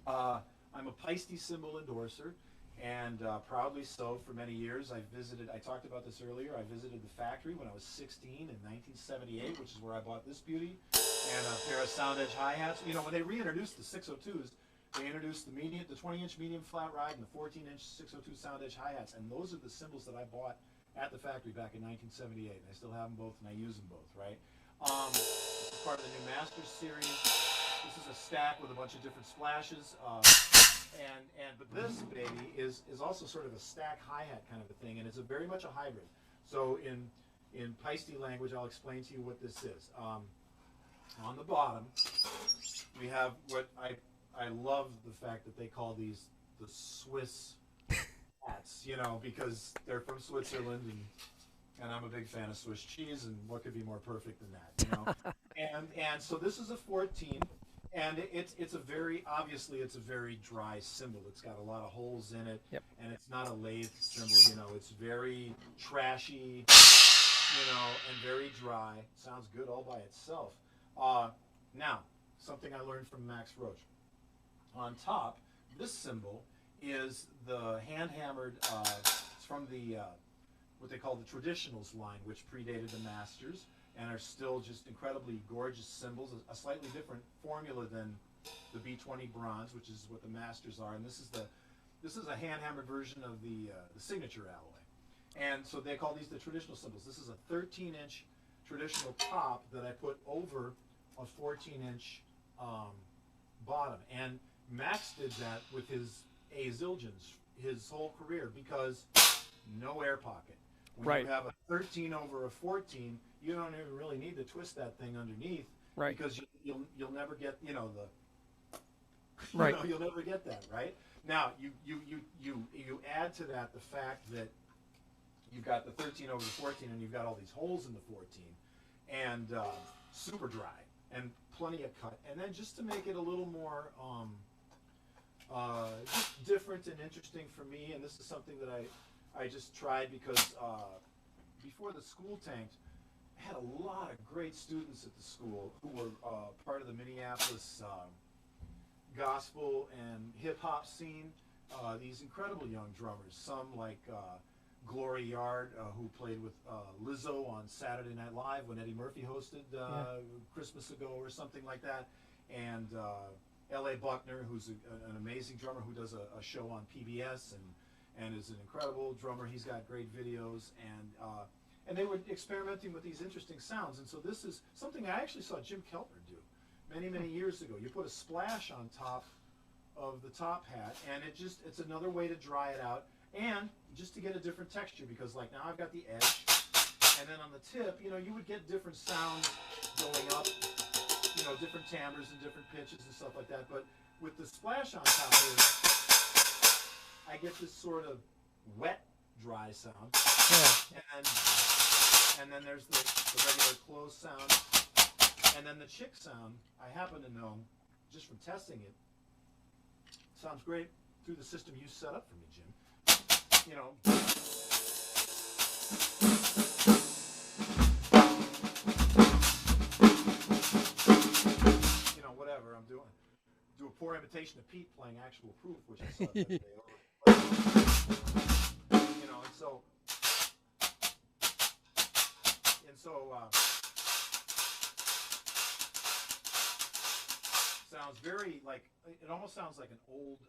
I'm a Pisces symbol endorser. And proudly so for many years. I talked about this earlier, I visited the factory when I was 16 in 1978, which is where I bought this beauty, and a pair of sound edge hi-hats. When they reintroduced the 602s, they introduced the 20-inch medium flat ride and the 14-inch 602 sound edge hi-hats, and those are the cymbals that I bought at the factory back in 1978. And I still have them both, and I use them both, right? This is part of the new Masters series. This is a stack with a bunch of different splashes. But this baby is also sort of a stack hi-hat kind of a thing, and it's very much a hybrid. So in Pisces language, I'll explain to you what this is. On the bottom, we have what I love the fact that they call these the Swiss hats, because they're from Switzerland, and I'm a big fan of Swiss cheese, and what could be more perfect than that, and so this is a 14. And it's a very dry cymbal. It's got a lot of holes in it, and it's not a lathe cymbal. It's very trashy, and very dry. Sounds good all by itself. Now, something I learned from Max Roach. On top, this cymbal is the hand-hammered. It's from the what they call the Traditionals line, which predated the Masters, and are still just incredibly gorgeous cymbals, a slightly different formula than the B20 bronze, which is what the Masters are, and this is a hand-hammered version of the signature alloy. And so they call these the traditional cymbals. This is a 13-inch traditional top that I put over a 14-inch bottom. And Max did that with his A Zildjians his whole career because no air pocket. When you have a 13 over a 14, you don't even really need to twist that thing underneath, because you'll never get you'll never get that right. Now you add to that the fact that you've got the 13 over the 14 and you've got all these holes in the 14, and super dry and plenty of cut, and then just to make it a little more just different and interesting for me, and this is something that I just tried because before the school tanked, I had a lot of great students at the school who were part of the Minneapolis gospel and hip-hop scene. These incredible young drummers, some like Glory Yard, who played with Lizzo on Saturday Night Live when Eddie Murphy hosted Christmas ago or something like that, and L.A. Buckner, who's an amazing drummer who does a show on PBS and is an incredible drummer. He's got great videos, and they were experimenting with these interesting sounds. And so this is something I actually saw Jim Keltner do many years ago. You put a splash on top of the top hat, and it's another way to dry it out, and just to get a different texture, because like now I've got the edge, and then on the tip, you would get different sounds going up, different timbres and different pitches and stuff like that. But with the splash on top here, I get this sort of wet, dry sound. Yeah. And then there's the regular closed sound. And then the chick sound, I happen to know, just from testing it, sounds great through the system you set up for me, Jim. Whatever I'm doing. Do a poor imitation of Pete playing actual proof, which I saw the other day. Sounds very like, it almost sounds like an old,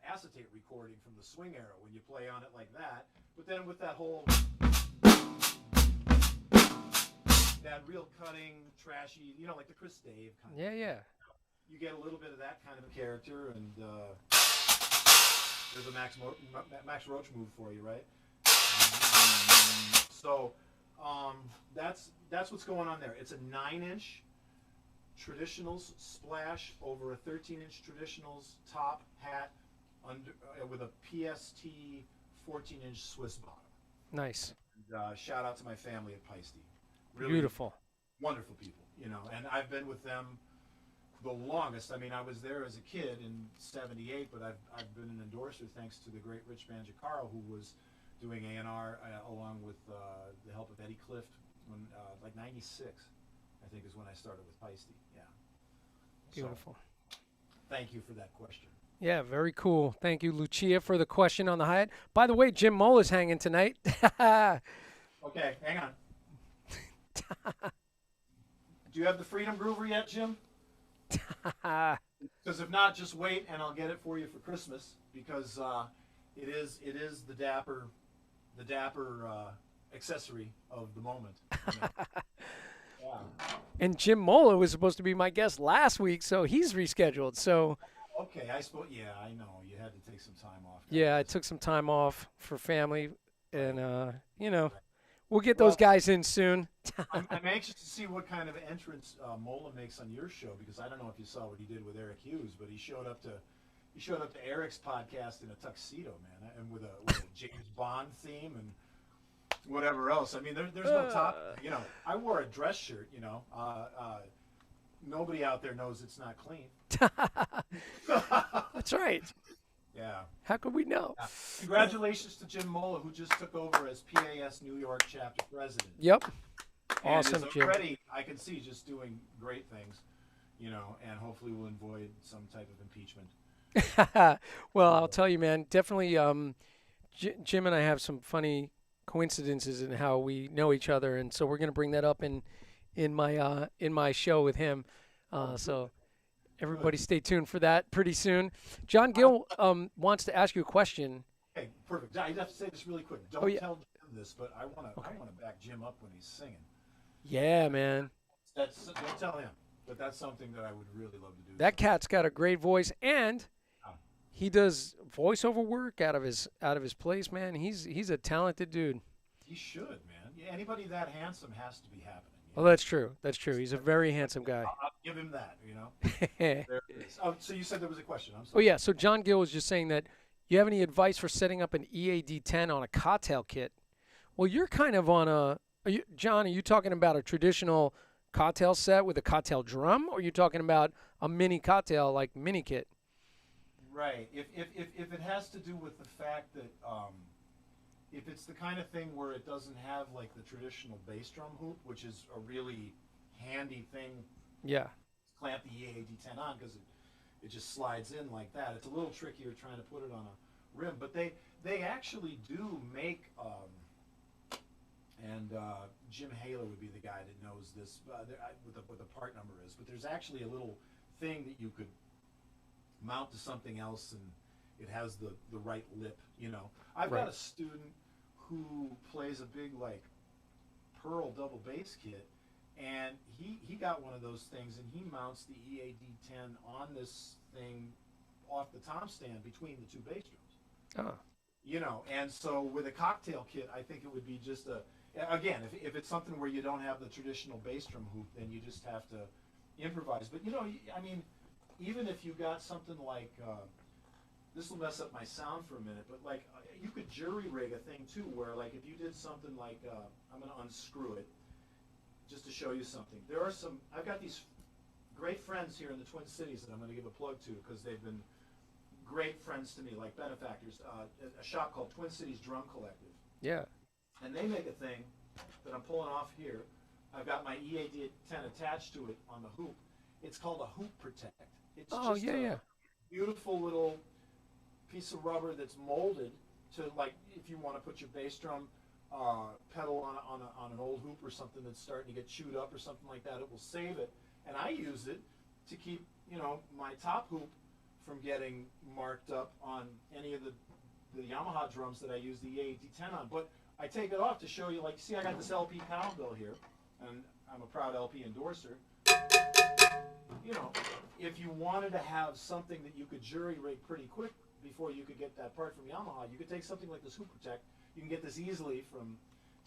acetate recording from the swing era when you play on it like that. But then with that whole, that real cutting, trashy, like the Chris Dave kind of. Yeah. You get a little bit of that kind of a character, and there's a Max Roach move for you, right? So that's what's going on there. It's a 9-inch traditionals splash over a 13-inch traditionals top hat with a PST 14-inch Swiss bottom. Nice. And, shout out to my family at Peisty. Really beautiful, wonderful people. And I've been with them the longest. I mean, I was there as a kid in '78, but I've been an endorser thanks to the great Rich Banjacaro, who was doing A&R along with the help of Eddie Clift when like '96, I think, is when I started with Peisty. Yeah. Beautiful. So, thank you for that question. Yeah, very cool. Thank you, Lucia, for the question on the hi-hat. By the way, Jim Moll is hanging tonight. Okay, hang on. Do you have the Freedom Groover yet, Jim? Because if not, just wait and I'll get it for you for Christmas, because it is the dapper accessory of the moment. Yeah. And Jim Mola was supposed to be my guest last week, so he's rescheduled. So. Okay, I suppose. Yeah, I know you had to take some time off. Yeah, I took some time off for family, and we'll get those guys in soon. I'm anxious to see what kind of entrance Mola makes on your show, because I don't know if you saw what he did with Eric Hughes, but he showed up to Eric's podcast in a tuxedo, man, and with a James Bond theme and whatever else. I mean, there's no top. I wore a dress shirt. Nobody out there knows it's not clean. That's right. Yeah. How could we know? Yeah. Congratulations to Jim Mola, who just took over as PAS New York chapter president. Yep. And Awesome, is Jim. already, I can see, just doing great things, and hopefully will avoid some type of impeachment. Well, I'll tell you, man, definitely Jim and I have some funny coincidences in how we know each other, and so we're going to bring that up in my show with him. So everybody stay tuned for that pretty soon. John Gill wants to ask you a question. Okay, perfect. I have to say this really quick. Don't tell Jim this, but I want to back Jim up when he's singing. Yeah, man. Don't tell him, but that's something that I would really love to do. That cat's got a great voice, and he does voiceover work out of his place, man. He's a talented dude. He should, man. Yeah, anybody that handsome has to be happening. Well, that's true. That's true. He's a very handsome guy. I'll give him that, There it is. Oh, so you said there was a question. I'm sorry. Oh, yeah. So John Gill was just saying that you have any advice for setting up an EAD-10 on a cocktail kit? Well, you're kind of on John, are you talking about a traditional cocktail set with a cocktail drum, or are you talking about a mini cocktail like mini kit? Right. If it has to do with the fact that if it's the kind of thing where it doesn't have like the traditional bass drum hoop, which is a really handy thing. Yeah. Clamp the EAD-10 on because it just slides in like that. It's a little trickier trying to put it on a rim, but they actually actually do make, and Jim Haler would be the guy that knows this, what the part number is. But there's actually a little thing that you could mount to something else, and it has the right lip. I've got a student who plays a big like Pearl double bass kit, and he got one of those things, and he mounts the EAD10 on this thing off the tom stand between the two bass drums. Oh. And so with a cocktail kit, I think it would be just again, if it's something where you don't have the traditional bass drum hoop, then you just have to improvise. But I mean, even if you got something like, this will mess up my sound for a minute, but like you could jury rig a thing too, where like if you did something like, I'm going to unscrew it just to show you something. I've got these great friends here in the Twin Cities that I'm going to give a plug to because they've been great friends to me, like benefactors. A shop called Twin Cities Drum Collective. Yeah. And they make a thing that I'm pulling off here. I've got my EAD10 attached to it on the hoop. It's called a Hoop Protect. It's just a beautiful little piece of rubber that's molded to, like, if you want to put your bass drum pedal on an old hoop or something that's starting to get chewed up or something like that, it will save it. And I use it to keep, my top hoop from getting marked up on any of the Yamaha drums that I use the EAD10 on. But I take it off to show you, like, see, I got this LP cowbell here, and I'm a proud LP endorser. If you wanted to have something that you could jury rig pretty quick before you could get that part from Yamaha, you could take something like this Hoop Protect. You can get this easily from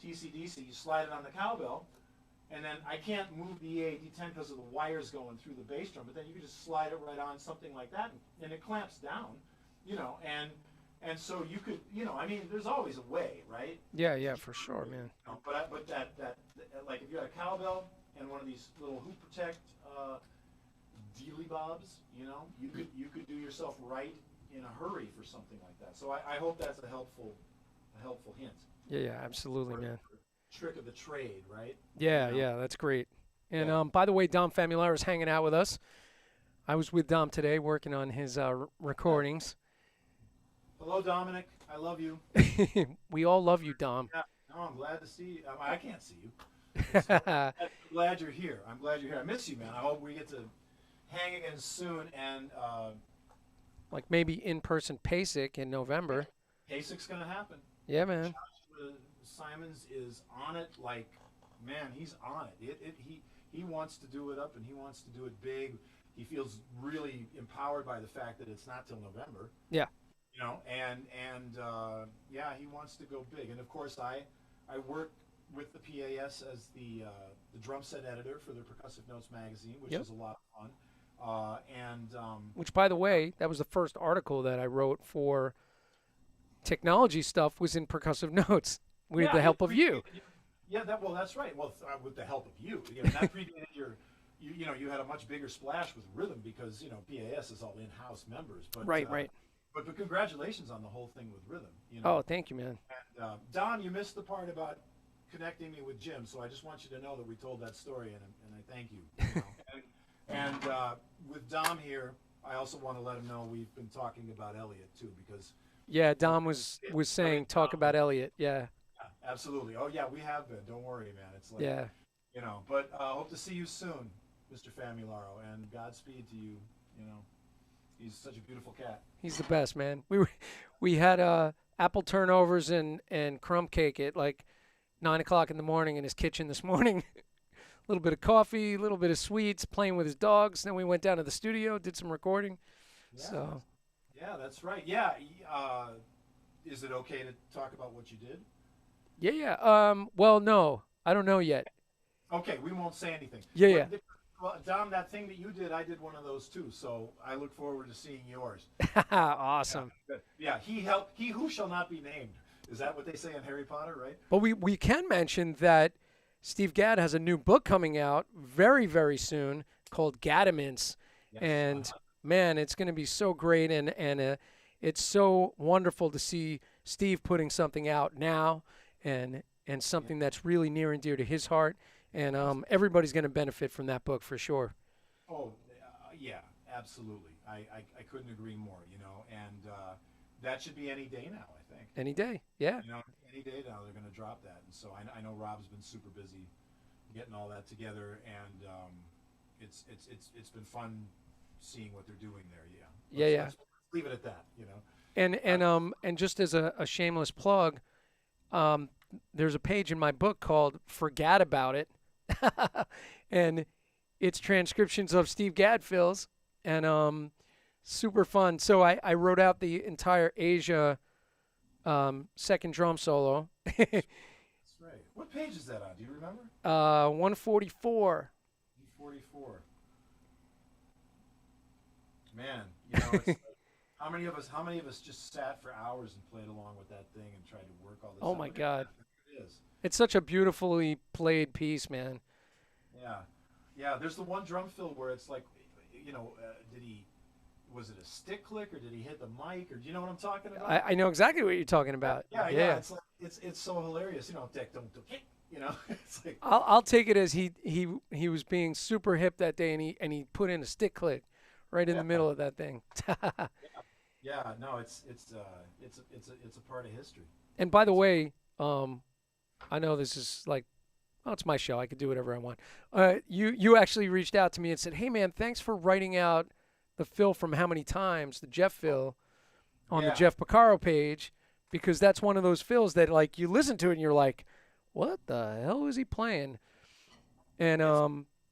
TCDC. You slide it on the cowbell, and then I can't move the EAD10 because of the wires going through the bass drum, but then you can just slide it right on something like that, and it clamps down, and so you could, I mean, there's always a way, right? Yeah, for sure, man. But that like if you had a cowbell and one of these little Hoop Protect dealy bobs, you could do yourself right in a hurry for something like that. So I hope that's a helpful hint. Yeah, absolutely, man. Trick of the trade, right? Yeah, that's great. And by the way, Dom Famularo is hanging out with us. I was with Dom today working on his recordings. Hello, Dominic. I love you. We all love you, Dom. Yeah. No, I'm glad to see you. I can't see you. So I'm glad you're here. I miss you, man. I hope we get to hang again soon. And like maybe in-person PASIC in November. PASIC's going to happen. Yeah, man. Joshua Simons is on it. Like, man, he's on it. He wants to do it up, and he wants to do it big. He feels really empowered by the fact that it's not till November. Yeah. Yeah, he wants to go big. And of course, I work with the PAS as the drum set editor for the Percussive Notes magazine, which is a lot of fun. Which, by the way, that was the first article that I wrote for technology stuff was in Percussive Notes with the help of you. Yeah, that's right. Well, with the help of you, that predated you had a much bigger splash with Rhythm because PAS is all in-house members. But, right. But congratulations on the whole thing with Rhythm. Oh, thank you, man. And Don, you missed the part about connecting me with Jim, so I just want you to know that we told that story, and I thank you. And with Dom here, I also want to let him know we've been talking about Elliot too, because Dom was saying talk about Elliot. Yeah, absolutely. Oh yeah, we have been. Don't worry, man. It's like But hope to see you soon, Mr. Famularo, and Godspeed to you. He's such a beautiful cat. He's the best, man. We had apple turnovers and crumb cake at like 9 o'clock in the morning in his kitchen this morning. A little bit of coffee, a little bit of sweets, playing with his dogs. Then we went down to the studio, did some recording. Yeah, that's right. Yeah. Is it okay to talk about what you did? Yeah. Well, no, I don't know yet. Okay, we won't say anything. Yeah. Well, Dom, that thing that you did, I did one of those too. So I look forward to seeing yours. Awesome. Yeah, he helped. He who shall not be named. Is that what they say in Harry Potter, right? But we can mention that Steve Gadd has a new book coming out very, very soon called Gaddaments. Yes. And man, it's going to be so great, and it's so wonderful to see Steve putting something out now, and something that's really near and dear to his heart. And everybody's going to benefit from that book for sure. Oh, yeah, absolutely. I couldn't agree more, And that should be any day now, I think. Any day. Yeah. You know, any day now they're going to drop that. And so I know Rob's been super busy getting all that together, and it's been fun seeing what they're doing there. Yeah. Let's leave it at that. You know. And just as a shameless plug, there's a page in my book called "Forget About It," and it's transcriptions of Steve Gadd fills, and super fun. So I wrote out the entire Asia second drum solo. That's right. What page is that on? Do you remember? 144. 144. Man, you know, it's like, how many of us just sat for hours and played along with that thing and tried to work all this Oh out? my God. It is. It's such a beautifully played piece, man. Yeah. There's the one drum fill where it's like, you know, was it a stick click or did he hit the mic, or do you know what I'm talking about? I know exactly what you're talking about. Yeah. It's like it's so hilarious. You know, you know, it's like I'll take it as he was being super hip that day, and he put in a stick click right in the middle of that thing. Yeah. No, it's a part of history. And by the way, I know this is like, oh, it's my show. I could do whatever I want. You actually reached out to me and said, "Hey, man, thanks for writing out the fill from How Many Times, the Jeff fill, on the Jeff Porcaro page, because that's one of those fills that, like, you listen to it and you're like, what the hell is he playing?" And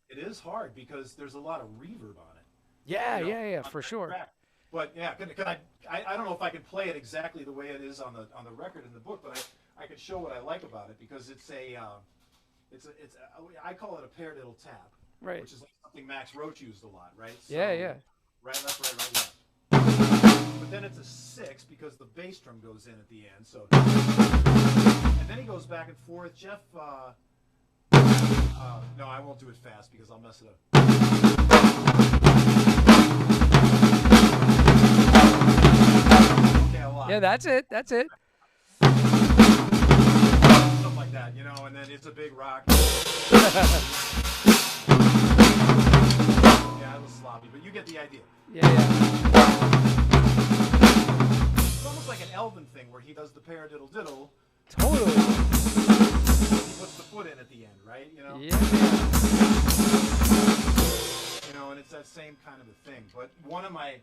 it is hard because there's a lot of reverb on it. Yeah, for sure. Track. But yeah, can I don't know if I can play it exactly the way it is on the record in the book, but I can show what I like about it, because it's I call it a paradiddle tap, right? Which is like something Max Roach used a lot, right? So, yeah. Right, left, right, left. But then it's a 6 because the bass drum goes in at the end. So, and then he goes back and forth. Jeff, no, I won't do it fast because I'll mess it up. Okay, yeah, that's it. Something like that, you know, and then it's a big rock. Yeah, it was sloppy, but you get the idea. Yeah. It's almost like an Elvin thing where he does the paradiddle diddle. Totally. He puts the foot in at the end, right? You know. Yeah. You know, and it's that same kind of a thing. But one of my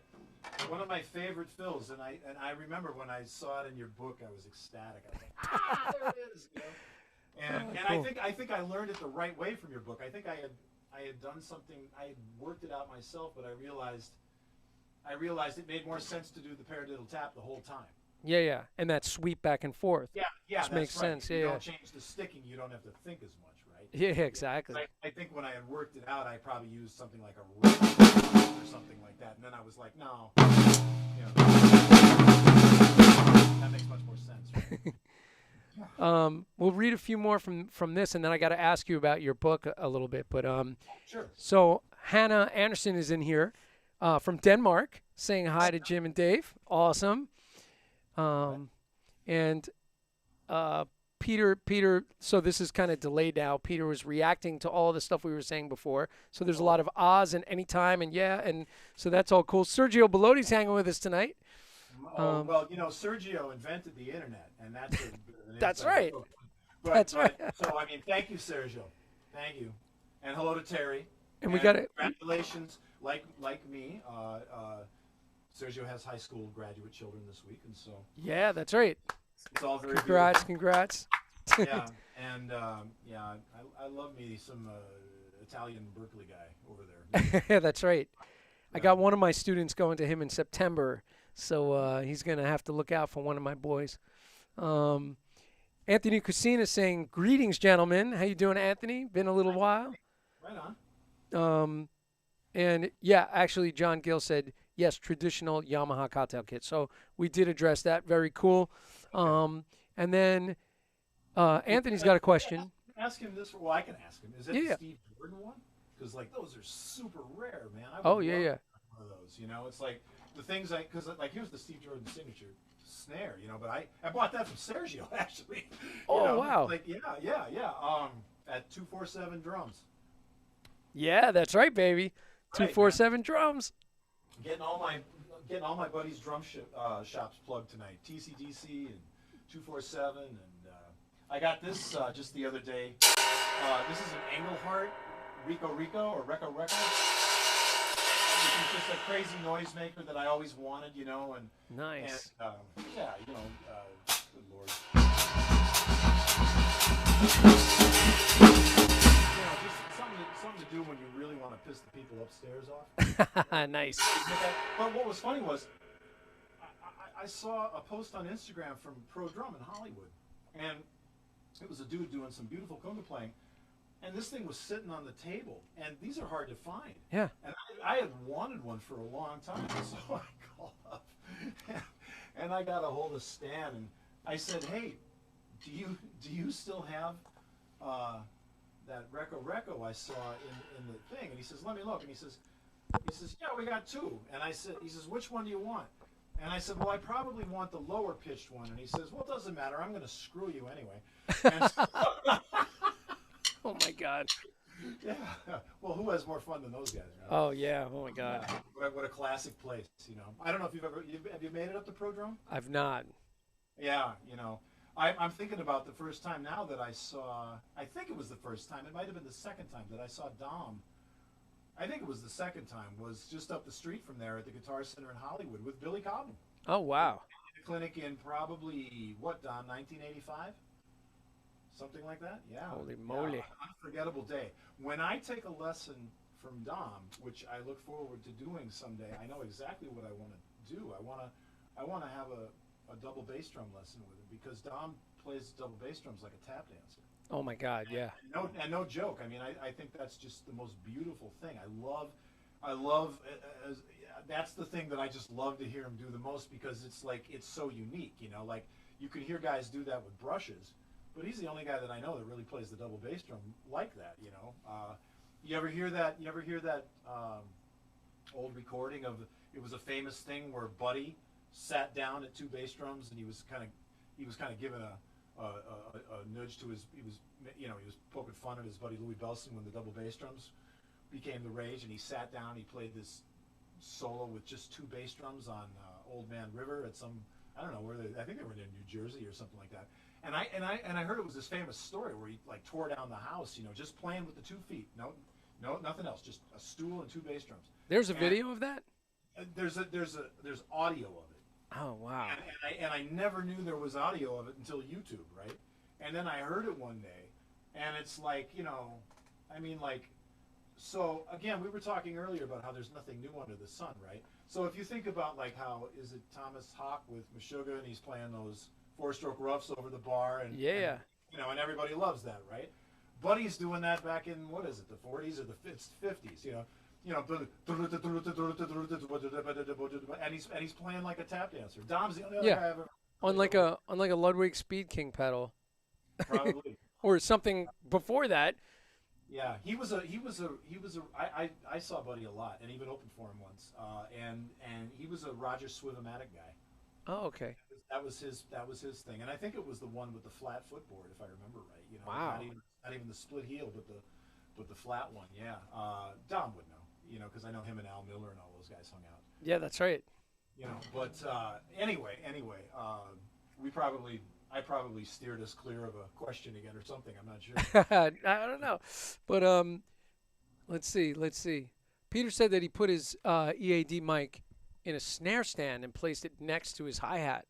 favorite fills, and I remember when I saw it in your book, I was ecstatic. I was like, there it is. You know? And cool. I think I learned it the right way from your book. I think I had done something. I had worked it out myself, but I realized it made more sense to do the paradiddle tap the whole time. Yeah, and that sweep back and forth. Yeah, which makes sense. If you don't change the sticking, you don't have to think as much, right? Yeah, exactly. I think when I had worked it out, I probably used something like a riff or something like that, and then I was like, no, you know, that makes much more sense. Right? We'll read a few more from this, and then I got to ask you about your book a little bit. But sure. So Hannah Anderson is in here from Denmark, saying hi to Jim and Dave. Awesome. And Peter, so this is kind of delayed now. Peter was reacting to all the stuff we were saying before. So there's a lot of ahs and anytime and so that's all cool. Sergio Bellotti's hanging with us tonight. Well, you know, Sergio invented the internet, and that's that's right. That's right. So, I mean, thank you, Sergio. Thank you. And hello to Terry. And we got it. Congratulations, like me. Sergio has high school graduate children this week, and so. Yeah, that's right. It's all very Congrats. Yeah, and I love me some Italian Berkeley guy over there. Yeah, that's right. I got one of my students going to him in September, so he's going to have to look out for one of my boys. Anthony Cucina saying, "Greetings, gentlemen. How you doing, Anthony? Been a little while." Right on. And yeah, actually, John Gill said, yes, traditional Yamaha cocktail kit. So we did address that. Very cool. And then Anthony's got a question. Ask him this. Well, I can ask him. Is it the Steve Jordan one? Because like those are super rare, man. I would love one of those. You know, it's like the things because like here's the Steve Jordan signature snare. You know, but I bought that from Sergio actually. Oh wow. Like yeah. At 247 drums. Yeah, that's right, baby. 247 drums. Getting all my getting all my buddies' shops plugged tonight. TCDC and 247, and I got this just the other day. This is an Engelhardt Rico or Reco Reco. Which is just a crazy noisemaker that I always wanted, you know, and Nice. And, yeah, you know, good lord. You know, just something to do when you really want to piss the people upstairs off. Nice. But what was funny was, I saw a post on Instagram from Pro Drum in Hollywood, and it was a dude doing some beautiful conga playing, and this thing was sitting on the table, and these are hard to find. Yeah. And I had wanted one for a long time, so I called up, and I got a hold of Stan, and I said, "Hey, do you still have that Reco I saw in the thing?" And he says, "Let me look." And he says, "Yeah, we got two." And he says, "Which one do you want?" And I said, "Well, I probably want the lower pitched one." And he says, "Well, it doesn't matter. I'm going to screw you anyway." And Oh my God. yeah. Well, who has more fun than those guys? Right? Oh yeah. Oh my God. Yeah. What a classic place, you know. I don't know if have you made it up to Pro Drum? I've not. Yeah, you know. I'm thinking about the first time now that I saw. I think it was the first time. It might have been the second time that I saw Dom. I think it was the second time. Was just up the street from there at the Guitar Center in Hollywood with Billy Cobham. Oh wow. The clinic in probably what, Don? 1985. Something like that? Yeah. Holy moly. Yeah, unforgettable day. When I take a lesson from Dom, which I look forward to doing someday, I know exactly what I want to do. I want to have a double bass drum lesson with him, because Dom plays double bass drums like a tap dancer. Oh my God. Yeah. And no joke. I mean, I think that's just the most beautiful thing. I love that's the thing that I just love to hear him do the most, because it's like, it's so unique, you know, like you can hear guys do that with brushes, but he's the only guy that I know that really plays the double bass drum like that, you know. You ever hear that old recording of, it was a famous thing where Buddy sat down at two bass drums, and he was kind of giving a nudge to his, he was poking fun at his buddy Louis Bellson when the double bass drums became the rage, and he sat down, he played this solo with just two bass drums on Old Man River at some, I don't know where I think they were in New Jersey or something like that. And I heard it was this famous story where he like tore down the house, you know, just playing with the 2 feet, no, nothing else, just a stool and two bass drums. There's a video of that? There's audio of it. Oh wow. And I never knew there was audio of it until YouTube, right? And then I heard it one day, and it's like, you know, I mean, like, so again, we were talking earlier about how there's nothing new under the sun, right? So if you think about like how, is it Thomas Hawk with Meshuggah, and he's playing those 4-stroke roughs over the bar, and Yeah. and, you know, and everybody loves that, right? Buddy's doing that back in, what is it, the 40s or the 50s, you know, and he's playing like a tap dancer. Dom's the only other Yeah. guy I've ever On like a Ludwig Speed King pedal. probably. Or something before that. Yeah, I saw Buddy a lot, and even opened for him once. And he was a Roger Swivomatic guy. Oh, okay. That was his thing, and I think it was the one with the flat footboard, if I remember right. You know, Wow. not even the split heel, but the flat one. Yeah, Dom would know. You know, because I know him and Al Miller and all those guys hung out. Yeah, that's right. You know, but anyway, I probably steered us clear of a question again or something. I'm not sure. I don't know. But let's see. Peter said that he put his EAD mic in a snare stand and placed it next to his hi-hat.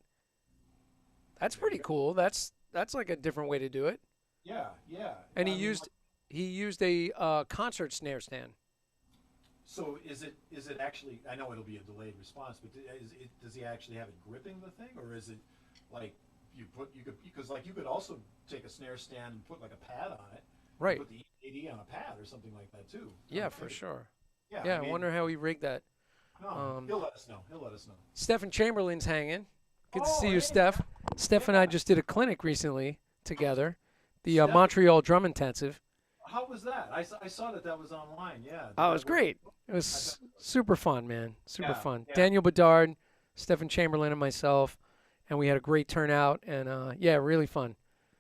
That's pretty cool. That's like a different way to do it. Yeah. And he used a concert snare stand. So is it actually? I know it'll be a delayed response, but does he actually have it gripping the thing, or is it like you could also take a snare stand and put like a pad on it, Right. Put the EAD on a pad or something like that too. Yeah, for sure. Yeah, I wonder how he rigged that. No, he'll let us know. Stephen Chamberlain's hanging. Good to see you, hey. Steph. Steph and I just did a clinic recently together, the Montreal Drum Intensive. How was that? I saw that was online. Yeah. Oh, it was great. It was super fun, man. Super fun. Yeah. Daniel Bedard, Stephen Chamberlain, and myself, and we had a great turnout, and really fun.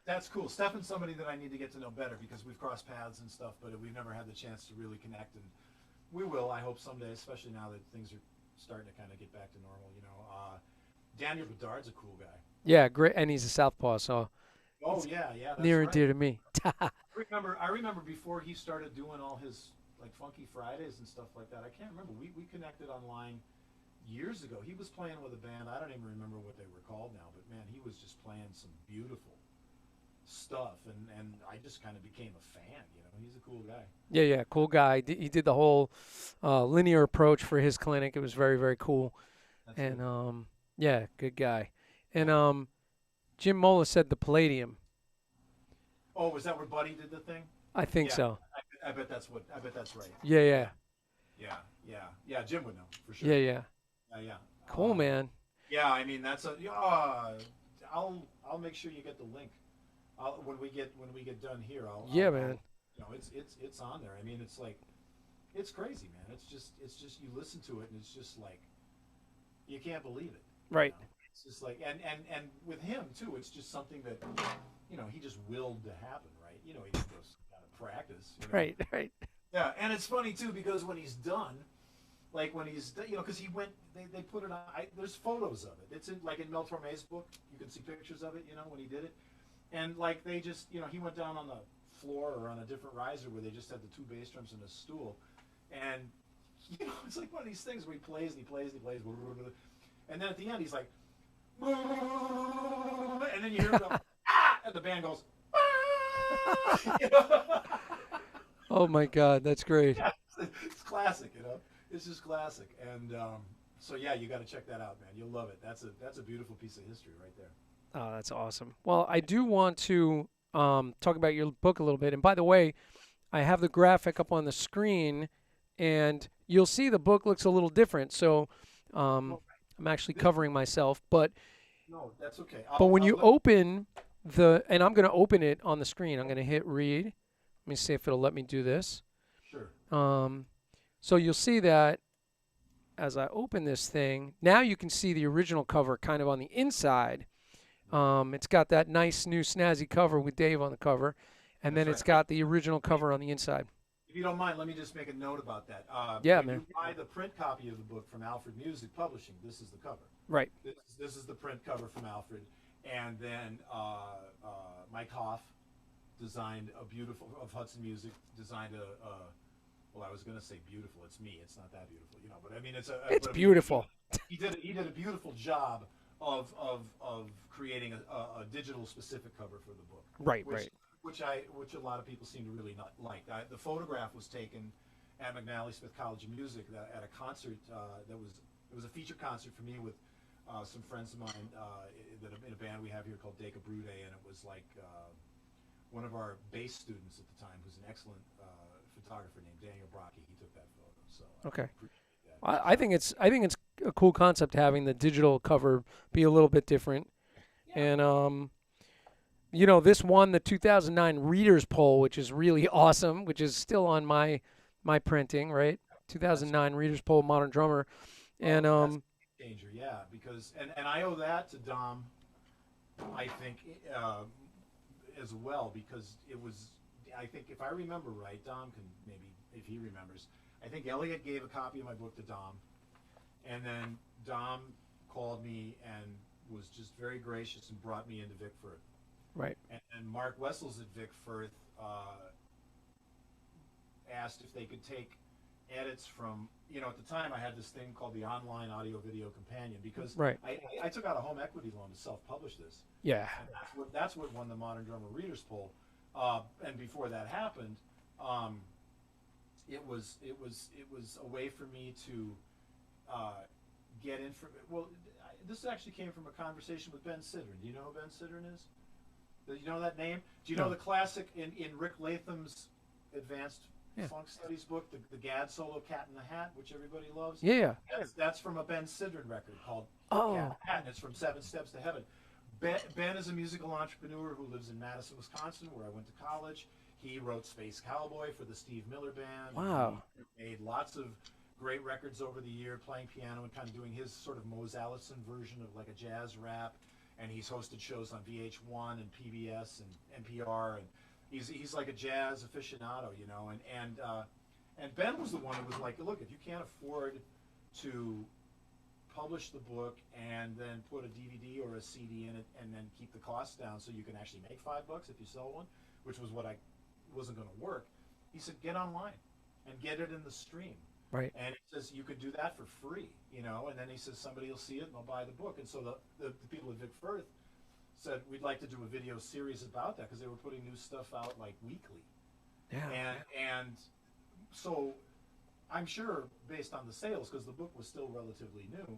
That's cool. Stefan's somebody that I need to get to know better, because we've crossed paths and stuff, but we've never had the chance to really connect, and we will, I hope, someday, especially now that things are starting to kind of get back to normal. You know, Daniel Bedard's a cool guy. Yeah, great, and he's a southpaw, so Oh it's yeah, yeah, that's near and right. dear to me. I remember before he started doing all his like Funky Fridays and stuff like that. I can't remember. We connected online years ago. He was playing with a band. I don't even remember what they were called now, but man, he was just playing some beautiful stuff, and I just kind of became a fan. You know, he's a cool guy. Yeah, yeah, cool guy. He did the whole linear approach for his clinic. It was very, very cool. That's And good. yeah, good guy. And Yeah. Jim Mola said the Palladium. Oh, was that where Buddy did the thing? I think Yeah, so. I bet that's what. I bet that's right. Yeah, yeah, Yeah, yeah, yeah, yeah. Jim would know for sure. yeah, yeah. Yeah, yeah. Cool, man. Yeah, I mean that's a. I'll make sure you get the link. When we get done here, Yeah, man. it's on there. I mean, it's like it's crazy, man. It's just you listen to it and it's just like you can't believe it. You Right, know, it's just like and with him too, it's just something that he just willed to happen, right? He just goes out of practice. right, right. Yeah, and it's funny too because when he's done, like when he's because he went, they put it on. There's photos of it. It's in like in Mel Torme's book. You can see pictures of it. When he did it, and like they just he went down on the floor or on a different riser where they just had the two bass drums and a stool, and it's like one of these things where he plays and he plays and he plays, and then at the end he's like, and then you hear him go, ah, and the band goes, ah. Oh my God, that's great. Yeah, it's classic. It's just classic, and so yeah, you got to check that out, man. You'll love it. That's a beautiful piece of history right there. Oh, that's awesome. Well, I do want to talk about your book a little bit. And by the way, I have the graphic up on the screen, and you'll see the book looks a little different. So um, Well, I'm actually this, covering myself. no, that's okay. But when I'll you let open and I'm going to open it on the screen. I'm going to hit read. Let me see if it'll let me do this. sure. Um, so you'll see that as I open this thing, now you can see the original cover kind of on the inside. It's got that nice new snazzy cover with Dave on the cover, and That's then right. it's got the original cover on the inside. If you don't mind, let me just make a note about that. Yeah, When man. you buy the print copy of the book from Alfred Music Publishing, this is the cover. Right. This is the print cover from Alfred, and then Mike Hoff designed a beautiful of Hudson Music designed a well, I was gonna say beautiful. It's me. It's not that beautiful, but I mean It's but beautiful. he did a beautiful job of creating a digital specific cover for the book, Right, which right. which a lot of people seem to really not like. The photograph was taken at McNally Smith College of Music at a concert it was a feature concert for me with some friends of mine that in a band we have here called Deka Brude, and it was like one of our bass students at the time, who's an excellent photographer named Daniel Brocky. He took that photo, so I Okay. appreciate that. I think it's a cool concept having the digital cover be a little bit different. Yeah, And this won the 2009 Readers Poll, which is really awesome, which is still on my printing, right? that's 2009 Readers Poll Modern Drummer. And that's a game changer. Yeah, because and I owe that to Dom, I think, as well, because it was. I think if I remember right, Dom can maybe if he remembers. I think Elliot gave a copy of my book to Dom, and then Dom called me and was just very gracious and brought me into Vic Firth. right, And Mark Wessels at Vic Firth asked if they could take edits from, at the time I had this thing called the Online Audio Video Companion, because right. I took out a home equity loan to self-publish this. Yeah. And that's what won the Modern Drummer Readers Poll. And before that happened, it was a way for me to get in from. Well, this actually came from a conversation with Ben Sidran. Do you know who Ben Sidran is? Do you know that name? Do you know No. the classic in Rick Latham's advanced Yeah. funk studies book, the Gad solo "Cat in the Hat," which everybody loves? Yeah. Yeah. That's from a Ben Sidran record called Oh. Cat in the Hat, and it's from Seven Steps to Heaven. Ben is a musical entrepreneur who lives in Madison, Wisconsin, where I went to college. He wrote Space Cowboy for the Steve Miller Band. Wow. He made lots of great records over the year, playing piano and kind of doing his sort of Mose Allison version of like a jazz rap. And he's hosted shows on VH1 and PBS and NPR, and he's like a jazz aficionado, And Ben was the one who was like, look, if you can't afford to publish the book and then put a DVD or a CD in it and then keep the costs down so you can actually make $5 if you sell one, which was what I wasn't going to work. He said, get online and get it in the stream. Right. And he says, you could do that for free, you know, and then he says, somebody will see it and they'll buy the book. And so the people at Vic Firth said, we'd like to do a video series about that because they were putting new stuff out like weekly. Yeah. And so I'm sure based on the sales, because the book was still relatively new,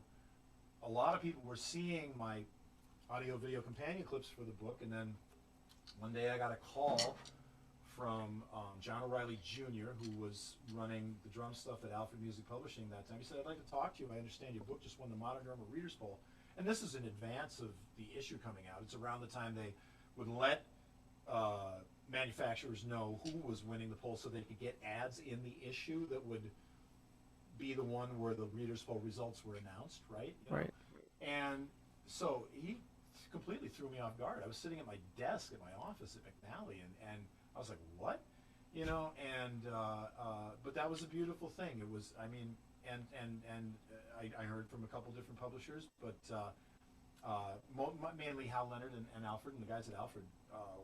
a lot of people were seeing my audio video companion clips for the book. And then one day I got a call from John O'Reilly Jr., who was running the drum stuff at Alfred Music Publishing that time. He said, I'd like to talk to you. I understand your book just won the Modern Drummer Readers Poll. And this is in advance of the issue coming out. It's around the time they would let manufacturers know who was winning the poll so they could get ads in the issue that would be the one where the Readers Poll results were announced, right? You know? Right. And so he completely threw me off guard. I was sitting at my desk at my office at McNally, and I was like, what? You know, and but that was a beautiful thing. It was, I mean, I heard from a couple different publishers, but mainly Hal Leonard and Alfred, and the guys at Alfred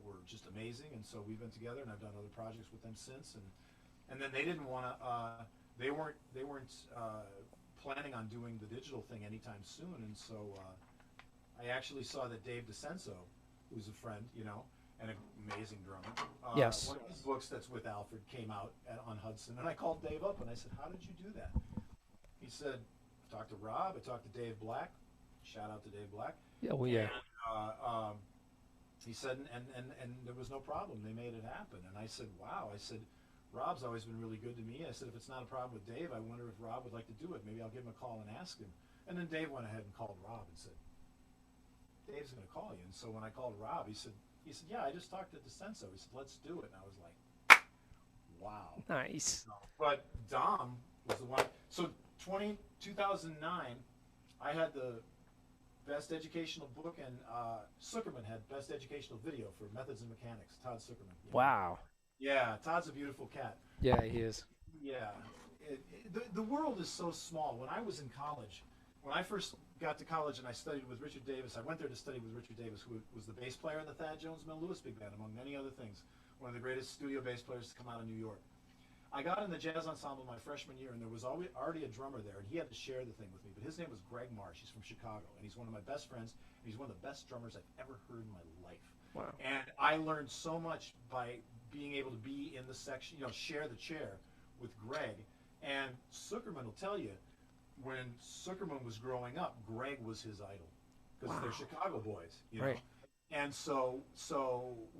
were just amazing. And so we've been together, and I've done other projects with them since. And then they didn't want to, they weren't planning on doing the digital thing anytime soon. And so I actually saw that Dave Stanoch, who's a friend, you know, and an amazing drummer. Yes. One of his books that's with Alfred came out on Hudson, and I called Dave up and I said, "How did you do that?" He said, "I talked to Rob. I talked to Dave Black. Shout out to Dave Black." Yeah. Well, yeah. And, he said, and there was no problem. They made it happen. And I said, "Wow." I said, "Rob's always been really good to me." I said, "If it's not a problem with Dave, I wonder if Rob would like to do it. Maybe I'll give him a call and ask him." And then Dave went ahead and called Rob and said, "Dave's going to call you." And so when I called Rob, he said, "Yeah, I just talked to Stanoch." He said, "Let's do it." And I was like, wow. Nice. But Dom was the one. So 2009, I had the best educational book, and Zuckerman had best educational video for Methods and Mechanics, Todd Zuckerman. Wow. Yeah, Todd's a beautiful cat. Yeah, he is. Yeah. The world is so small. When I was in college, when I first got to college and I studied with Richard Davis, I went there to study with Richard Davis, who was the bass player in the Thad Jones Mel Lewis Big Band, among many other things. One of the greatest studio bass players to come out of New York. I got in the jazz ensemble my freshman year, and there was already a drummer there, and he had to share the thing with me. But his name was Greg Marsh. He's from Chicago, and he's one of my best friends, and he's one of the best drummers I've ever heard in my life. Wow. And I learned so much by being able to be in the section, you know, share the chair with Greg. And Zuckerman will tell you, when Zuckerman was growing up, Greg was his idol, because they're Chicago boys, you know. Right. And so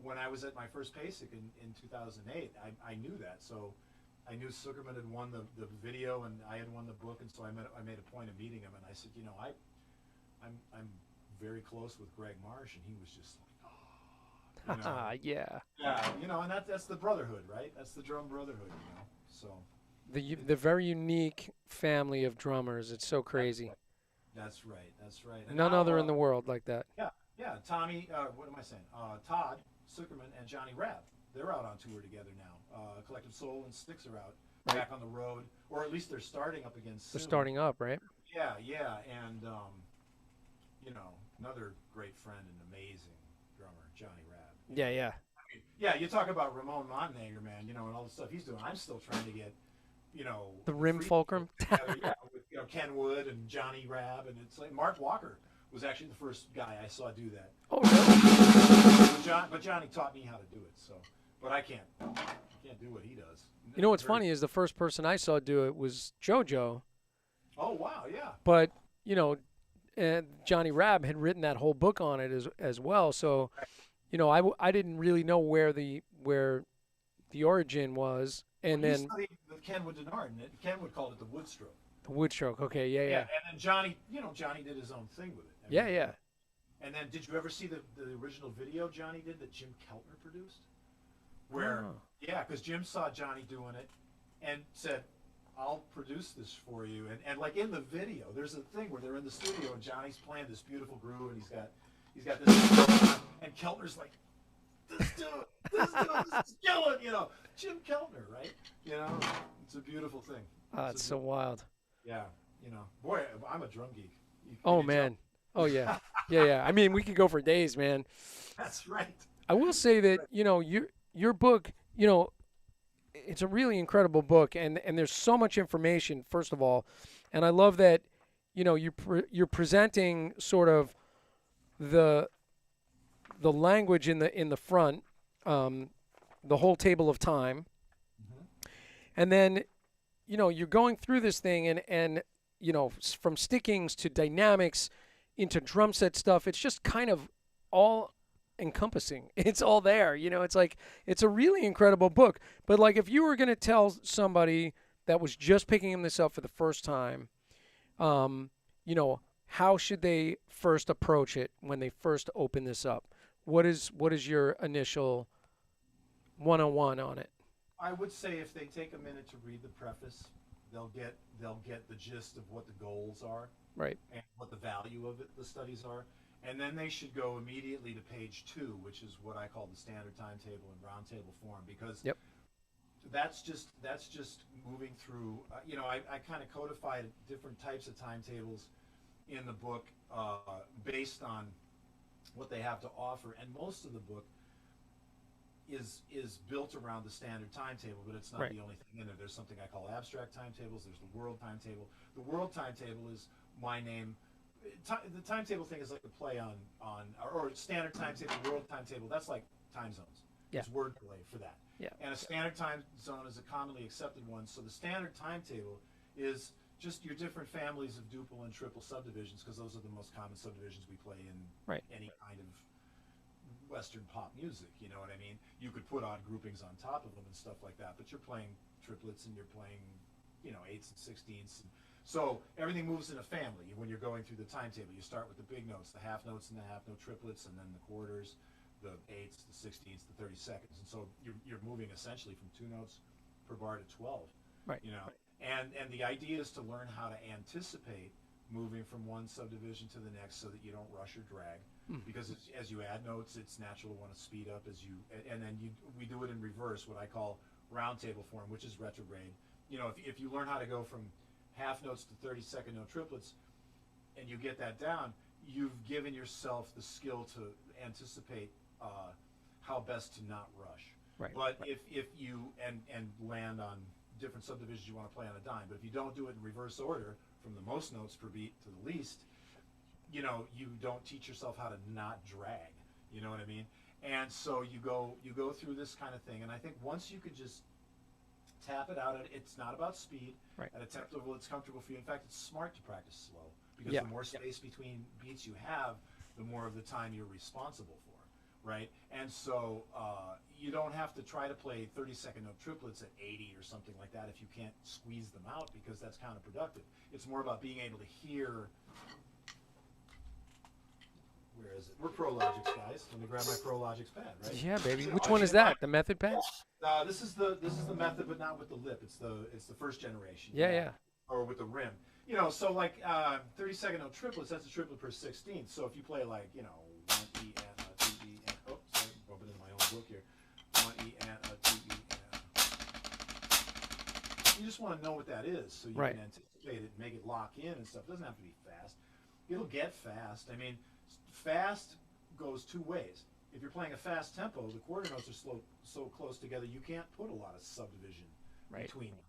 when I was at my first PASIC in 2008, I knew that. So I knew Zuckerman had won the video, and I had won the book, and so I made a point of meeting him, and I said, you know, I'm very close with Greg Marsh, and he was just like, oh, you know. Yeah. Yeah, you know, and that's the brotherhood, right? That's the drum brotherhood, you know. So The very unique family of drummers. It's so crazy. that's right. And None now, other in the world like that. Yeah, Tommy, what am I saying? Todd Zuckerman and Johnny Rabb. They're out on tour together now. Collective Soul and Styx are out, back on the road, or at least they're starting up again soon. They're starting up, right? Yeah, and you know, another great friend and amazing drummer, Johnny Rabb. Yeah. I mean, yeah, you talk about Ramon Montenegger, man, you know, and all the stuff he's doing. I'm still trying to get, you know, The Rim Fulcrum. together, yeah, with, you know, Ken Wood and Johnny Rabb, and it's like Mark Walker was actually the first guy I saw do that. Oh, really? But Johnny taught me how to do it. So, but I can't do what he does. You know what's funny is the first person I saw do it was JoJo. Oh wow, yeah. But you know, Johnny Rabb had written that whole book on it as well. So, you know, I didn't really know where the origin was, and Well, then he studied with Ken Wood Denard, and Ken Wood called it the Woodstroke. the Woodstroke. Okay, yeah. And then Johnny, you know, Johnny did his own thing with it. I mean, Yeah. And then, did you ever see the original video Johnny did that Jim Keltner produced? Where, Oh. yeah, because Jim saw Johnny doing it and said, "I'll produce this for you." And like in the video, there's a thing where they're in the studio and Johnny's playing this beautiful groove, and he's got this, and Keltner's like, "This dude, this is killing," you know, Jim Keltner, right? You know, it's a beautiful thing. It's so wild. Yeah, you know, boy, I'm a drum geek. Can Oh you tell? man. Oh yeah. Yeah, yeah. I mean, we could go for days, man. That's right. I will say that, your book, it's a really incredible book, and there's so much information, first of all. And I love that, you're presenting sort of the the language in the front, um, the whole table of time, Hmm. and then you're going through this thing, and from stickings to dynamics into drum set stuff. It's just kind of all encompassing. It's all there. It's like it's a really incredible book. But like if you were going to tell somebody that was just picking this up for the first time, um, how should they first approach it when they first open this up? What is your initial 101 on it? I would say if they take a minute to read the preface, they'll get the gist of what the goals are Right. and what the value of the studies are. And then they should go immediately to page 2, which is what I call the standard timetable in roundtable form, because Yep. that's just moving through. I kind of codified different types of timetables in the book based on what they have to offer, and most of the book is built around the standard timetable, but it's not Right. the only thing in there. There's something I call abstract timetables. There's the world timetable. The world timetable is my name. The timetable thing is like a play on or standard timetable, world timetable. That's like time zones. Yeah. It's wordplay for that. Yeah. And a standard time zone is a commonly accepted one. So the standard timetable is just your different families of duple and triple subdivisions, because those are the most common subdivisions we play in Right. any kind of Western pop music, you know what I mean? You could put odd groupings on top of them and stuff like that, but you're playing triplets and you're playing, eighths and sixteenths. So everything moves in a family when you're going through the timetable. You start with the big notes, the half notes and the half note triplets, and then the quarters, the eighths, the sixteenths, the 32nds. And so you're moving essentially from 2 notes per bar to 12, Right. you know? And the idea is to learn how to anticipate moving from one subdivision to the next so that you don't rush or drag, because as you add notes, it's natural to want to speed up and then we do it in reverse, what I call roundtable form, which is retrograde. If you learn how to go from half notes to 32nd note triplets and you get that down, you've given yourself the skill to anticipate how best to not rush. Right. But Right. if you and land on different subdivisions you want to play on a dime, but if you don't do it in reverse order from the most notes per beat to the least, you don't teach yourself how to not drag. You know what I mean? And so you go through this kind of thing, and I think once you could just tap it out, it's not about speed. Right. At a tempo level, it's comfortable for you. In fact, it's smart to practice slow, because Yeah. the more space between beats you have, the more of the time you're responsible for, right? And so you don't have to try to play 32nd note triplets at 80 or something like that if you can't squeeze them out, because that's counterproductive. It's more about being able to hear. Where is it? We're ProLogix guys. Let me grab my ProLogix pad, right? Yeah, baby. So Which I one is can- that? The method pad? This is the method, but not with the lip. It's the first generation. Yeah, yeah. Or with the rim. So like 32nd note triplets, that's a triplet per 16th. So if you play like 1 E and a 2 E and sorry, I'm bumping into my own book here. 1 E and a 2 E and you just want to know what that is, so you Right. can anticipate it and make it lock in and stuff. It doesn't have to be fast. It'll get fast. I mean, fast goes 2 ways. If you're playing a fast tempo, the quarter notes are so close together, you can't put a lot of subdivision Right. between them.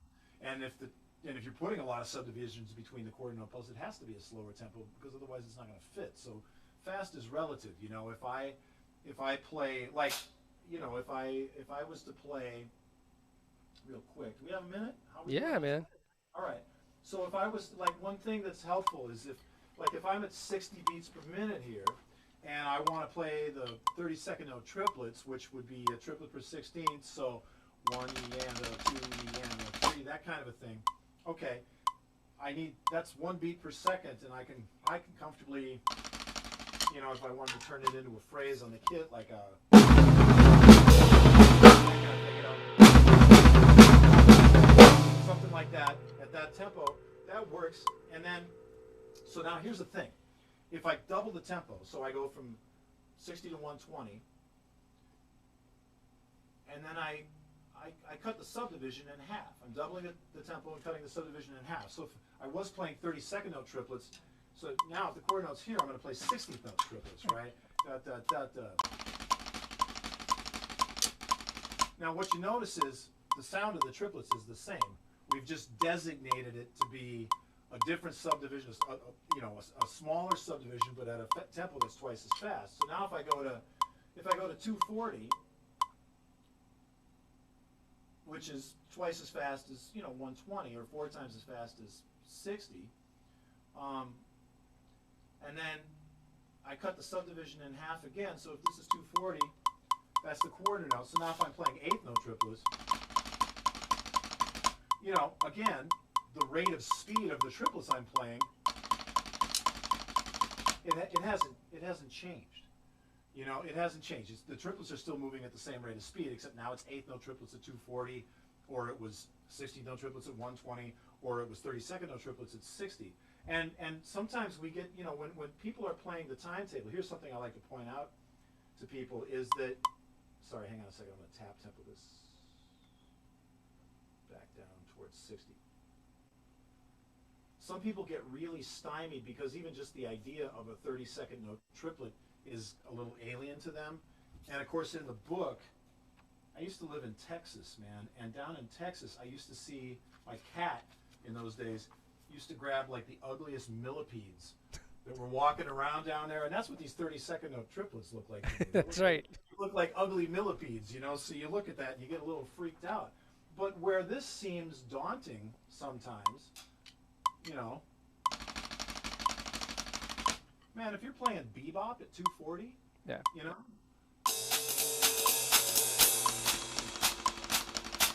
And if you're putting a lot of subdivisions between the quarter note pulse, it has to be a slower tempo, because otherwise it's not going to fit. So fast is relative. If I play like, if I was to play real quick, do we have a minute? How we Yeah, doing? man. All right. So if I was like, one thing that's helpful is if I'm at 60 beats per minute here, and I want to play the 32nd note triplets, which would be a triplet per 16th, so 1 E and a 2 E and a 3, that kind of a thing. Okay, that's 1 beat per second, and I can comfortably, if I wanted to turn it into a phrase on the kit, like a something like that at that tempo, that works. And then, so now here's the thing. If I double the tempo, so I go from 60 to 120, and then I cut the subdivision in half. I'm doubling the tempo and cutting the subdivision in half. So if I was playing 32nd note triplets, So now if the chord note's here, I'm going to play 16th note triplets, right? Da, da, da, da. Now what you notice is the sound of the triplets is the same. We've just designated it to be a different subdivision, a smaller subdivision, but at a tempo that's twice as fast. So now if I go to 240, which is twice as fast as 120, or 4 times as fast as 60, and then I cut the subdivision in half again. So if this is 240, that's the quarter note. So now if I'm playing 8th note triplets, again, the rate of speed of the triplets I'm playing, it hasn't changed. It hasn't changed. The triplets are still moving at the same rate of speed, except now it's 8th note triplets at 240, or it was 16th note triplets at 120, or it was 32nd note triplets at 60. And sometimes we get, when people are playing the timetable, here's something I like to point out to people is that, sorry, hang on a second, I'm going to tap tempo this back down towards 60. Some people get really stymied because even just the idea of a 32nd note triplet is a little alien to them. And of course in the book, I used to live in Texas, man, and down in Texas I used to see my cat in those days used to grab like the ugliest millipedes that were walking around down there, and that's what these 32nd note triplets look like. That's right. Look like ugly millipedes, so you look at that and you get a little freaked out. But where this seems daunting sometimes, man, if you're playing bebop at 240, yeah,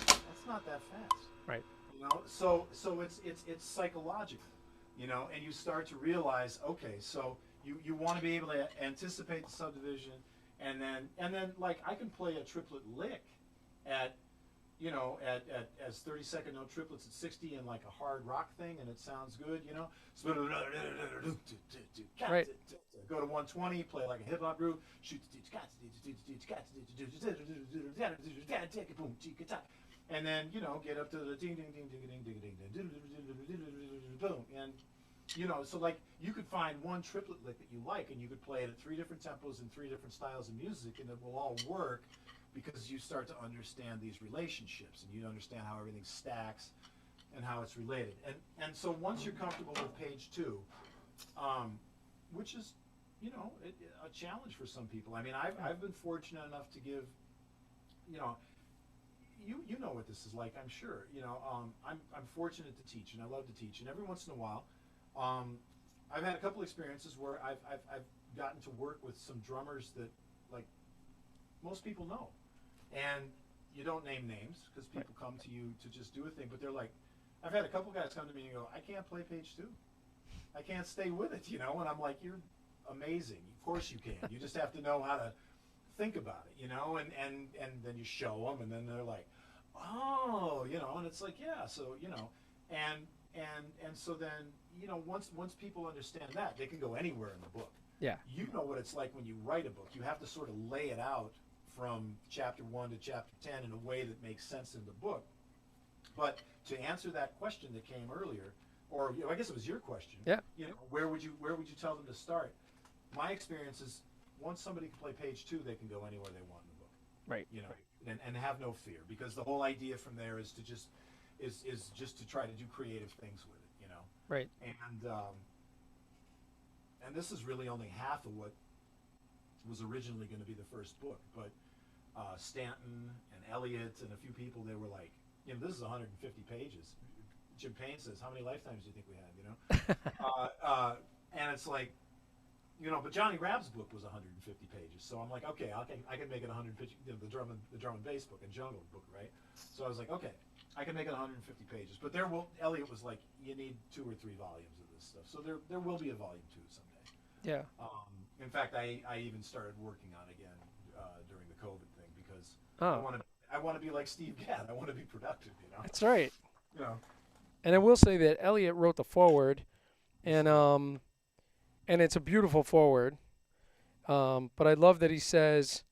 that's not that fast. right. So it's psychological, and you start to realize, okay, so you want to be able to anticipate the subdivision, and then like I can play a triplet lick at as 32nd note triplets at 60 and like a hard rock thing, and it sounds good, Right. Go to 120, play like a hip hop groove, shoot, and then get up to the ding ding ding ding ding ding ding ding boom, and so like you could find one triplet lick that you like, and you could play it at 3 different tempos and 3 different styles of music, and it will all work because you start to understand these relationships, and you understand how everything stacks and how it's related. And so once you're comfortable with page 2, which is a challenge for some people. I mean, I've been fortunate enough to give, you know what this is like, I'm sure. I'm fortunate to teach, and I love to teach, and every once in a while, I've had a couple experiences where I've gotten to work with some drummers that like most people know, and you don't name names because people come to you to just do a thing, but they're like, I've had a couple guys come to me and go, I can't play page 2, I can't stay with it, and I'm like, you're amazing, of course you can. You just have to know how to think about it, and then you show them, and then they're like, oh, and it's like, yeah, so and so then once people understand that, they can go anywhere in the book. Yeah. You know what it's like when you write a book. You have to sort of lay it out from chapter 1 to chapter 10 in a way that makes sense in the book. But to answer that question that came earlier, or I guess it was your question. Yeah. Where would you tell them to start? My experience is once somebody can play page 2, they can go anywhere they want in the book. Right. And have no fear, because the whole idea from there is to just to try to do creative things with it. Right. And this is really only half of what was originally going to be the first book, but Stanton and Elliot and a few people, they were like, this is 150 pages. Jim Payne says, how many lifetimes do you think we have, and it's like, but Johnny Rabb's book was 150 pages, so I'm like, okay, I can make it 150, the drum and bass book and jungle book, right? So I was like, okay, I can make it 150 pages, but Elliot was like, you need 2 or 3 volumes of this stuff, so there will be a volume 2 someday. Yeah. In fact, I even started working on it again during the COVID thing, because I want to be like Steve Gadd. I want to be productive, That's right. And I will say that Elliot wrote the foreword, and it's a beautiful foreword. But I love that he says,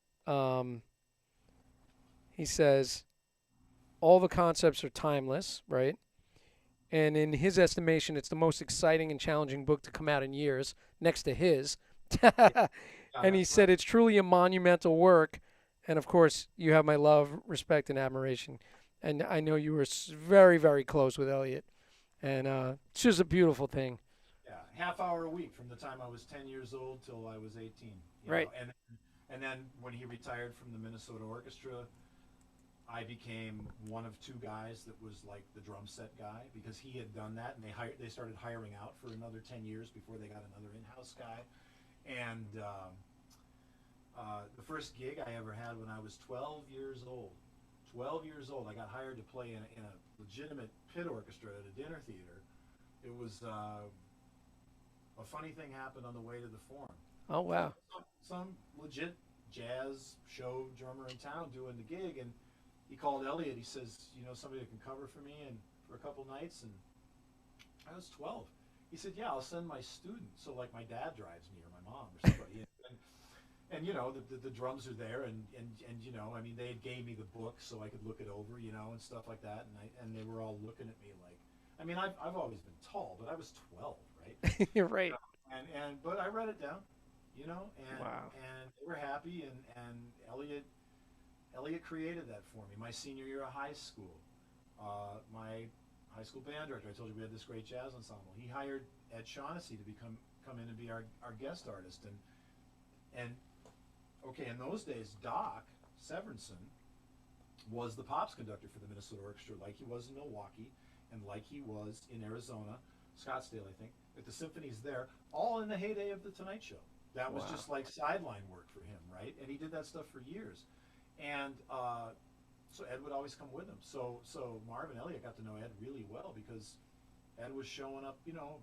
all the concepts are timeless, right? and in his estimation, it's the most exciting and challenging book to come out in years, next to his. Yeah, And he that's said right. it's truly a monumental work. And of course, you have my love, respect, and admiration. And I know you were very, very close with Elliot, and it's just a beautiful thing. Yeah, half hour a week from the time I was 10 years old till I was 18. Right. And then when he retired from the Minnesota Orchestra, I became one of two guys that was like the drum set guy because he had done that, and they started hiring out for another 10 years before they got another in-house guy. And the first gig I ever had when I was 12 years old. 12 years old, I got hired to play in a legitimate pit orchestra at a dinner theater. It was a funny thing happened on the way to the Forum. Oh wow. Some legit jazz show drummer in town doing the gig, and he called Elliot. He says, you know, somebody that can cover for me and for a couple nights, and I was 12. He said, yeah, I'll send my student. So like my dad drives me or my mom or somebody. And you know the drums are there, and you know, I mean, they gave me the book so I could look it over, you know, and stuff like that, and they were all looking at me like, I mean, I've always been tall, but I was 12, right? You're right. And but I read it down, you know, Wow. and they were happy, and Elliot created that for me. My senior year of high school, my high school band director, I told you we had this great jazz ensemble. He hired Ed Shaughnessy to come in and be our guest artist, and okay, in those days, Doc Severinsen was the pops conductor for the Minnesota Orchestra, like he was in Milwaukee, and like he was in Arizona, Scottsdale, I think, at the symphonies there, all in the heyday of the Tonight Show. That was Wow. just like sideline work for him, right? And he did that stuff for years. And so Ed would always come with him. So Marv and Elliot got to know Ed really well because Ed was showing up, you know,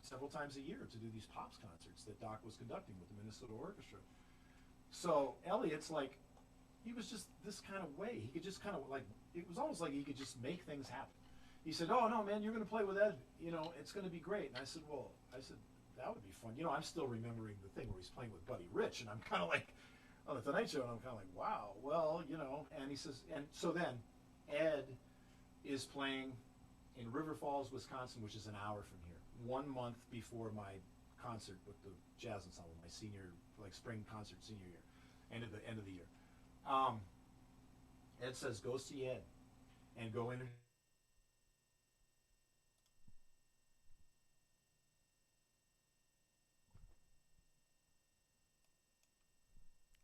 several times a year to do these pops concerts that Doc was conducting with the Minnesota Orchestra. So Elliot's like, he was just this kind of way. He could just kind of like, it was almost like he could just make things happen. He said, "Oh no, man, you're going to play with Ed. You know, it's going to be great." And I said, "Well, I said that would be fun." You know, I'm still remembering the thing where he's playing with Buddy Rich, and I'm kind of like on the Tonight Show, and I'm kind of like, "Wow, well, you know." And he says, and so then Ed is playing in River Falls, Wisconsin, which is an hour from here, 1 month before my concert with the jazz ensemble, my senior like spring concert senior year, end of the year. Um, Ed says, "Go see Ed and go in."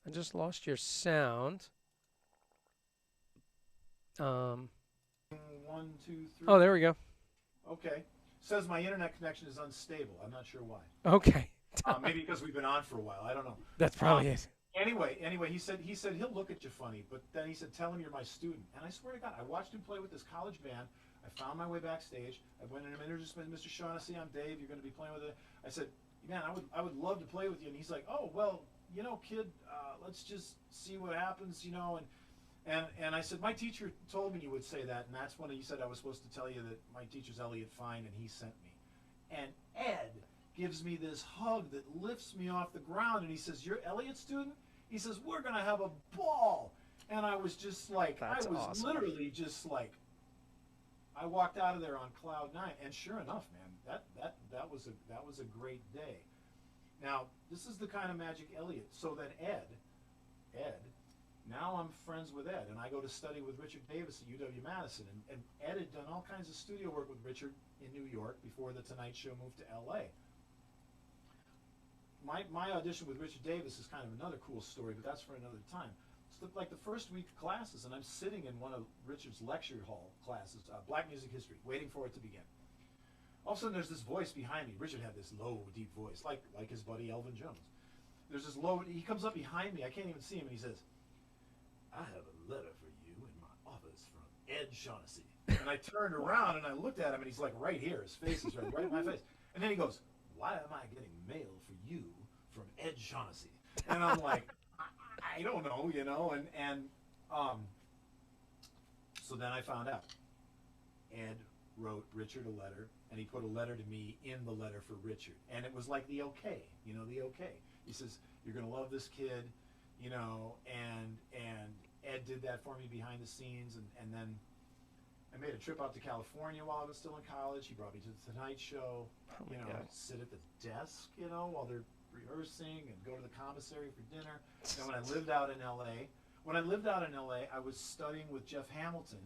I just lost your sound. Um. One, two, Oh, three. there we go. Okay. Says my internet connection is unstable. I'm not sure why. Okay. Maybe because we've been on for a while. I don't know. That's Um, probably it. anyway, he said he'll look at you funny, but then he said, "Tell him you're my student." And I swear to God, I watched him play with this college band. I found my way backstage. I went in and introduced Mr. Shaughnessy. I'm Dave. You're going to be playing with it. I said, "Man, I would love to play with you." And he's like, "Oh well, you know, kid, let's just see what happens, you know." And I said, "My teacher told me you would say that," and that's when he said I was supposed to tell you that my teacher's Elliot Fine, and he sent me. And Ed gives me this hug that lifts me off the ground, and he says, "You're Elliot's student?" He says, "We're gonna have a ball." And I was just like, I That's was awesome. literally just like, I walked out of there on cloud nine, and sure enough, man, that was a great day. Now, this is the kind of magic Elliot. So then Ed, now I'm friends with Ed, and I go to study with Richard Davis at UW-Madison, and Ed had done all kinds of studio work with Richard in New York before the Tonight Show moved to L.A. My audition with Richard Davis is kind of another cool story, but that's for another time. It's like the first week of classes, and I'm sitting in one of Richard's lecture hall classes, Black Music History, waiting for it to begin. All of a sudden, there's this voice behind me. Richard had this low, deep voice, like his buddy Elvin Jones. There's this low. He comes up behind me. I can't even see him, and he says, "I have a letter for you in my office from Ed Shaughnessy." And I turned around and I looked at him, and he's like right here. His face is right in my face. And then he goes, "Why am I getting mail for you from Ed Shaughnessy?" And I'm like, I don't know, you know. Um, so then I found out. Ed wrote Richard a letter, and he put a letter to me in the letter for Richard, and it was like the okay, you know, the okay. He says, "You're gonna love this kid," you know, and Ed did that for me behind the scenes, and then I made a trip out to California while I was still in college. He brought me to the Tonight Show. Oh my You know, God. sit at the desk, you know, while they're rehearsing, and go to the commissary for dinner. And when I lived out in L.A., I was studying with Jeff Hamilton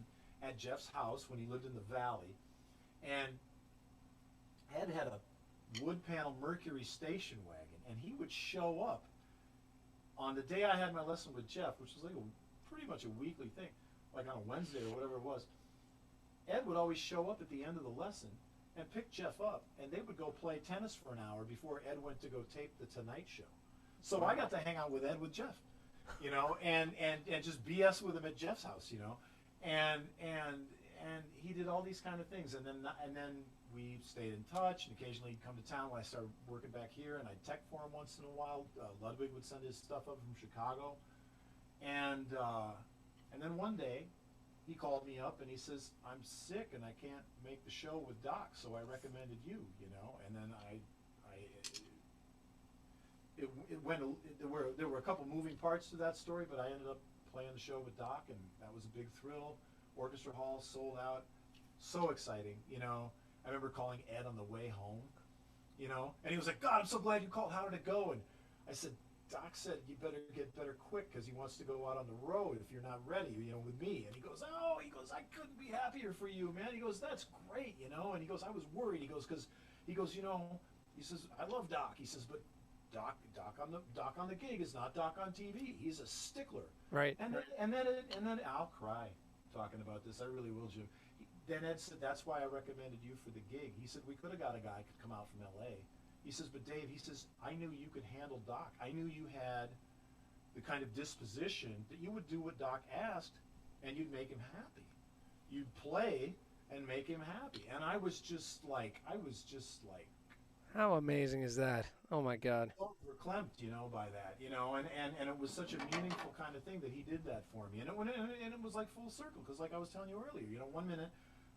at Jeff's house when he lived in the Valley. And Ed had a wood panel Mercury station wagon, and he would show up on the day I had my lesson with Jeff, which was like pretty much a weekly thing, like on a Wednesday or whatever it was. Ed would always show up at the end of the lesson and pick Jeff up, and they would go play tennis for an hour before Ed went to go tape the Tonight Show. So I got to hang out with Ed with Jeff, you know, and just BS with him at Jeff's house, you know, and he did all these kind of things, and then we stayed in touch, and occasionally he'd come to town when I started working back here, and I'd tech for him once in a while. Ludwig would send his stuff up from Chicago, and then one day he called me up and he says, I'm sick and I can't make the show with Doc, so I recommended you, you know. And then there were a couple moving parts to that story, but I ended up playing the show with Doc, and that was a big thrill. Orchestra Hall sold out, so exciting, you know. I remember calling Ed on the way home, you know, and he was like, God, I'm so glad you called. How did it go? And I said, Doc said you better get better quick because he wants to go out on the road if you're not ready, you know, with me. And he goes, I couldn't be happier for you, man. He goes, that's great, you know. And he goes, I was worried. He goes, you know, he says, I love Doc. He says, but Doc on the gig is not Doc on TV. He's a stickler. Right. And then I'll cry talking about this. I really will, Jim. Then Ed said, that's why I recommended you for the gig. He said, we could have got a guy who could come out from L.A. He says, but Dave, he says, I knew you could handle Doc. I knew you had the kind of disposition that you would do what Doc asked and you'd make him happy. You'd play and make him happy. And I was just like, How amazing is that? Oh my God. verklempt, you know, by that, you know, and it was such a meaningful kind of thing that he did that for me. And it was like full circle, because like I was telling you earlier, you know, one minute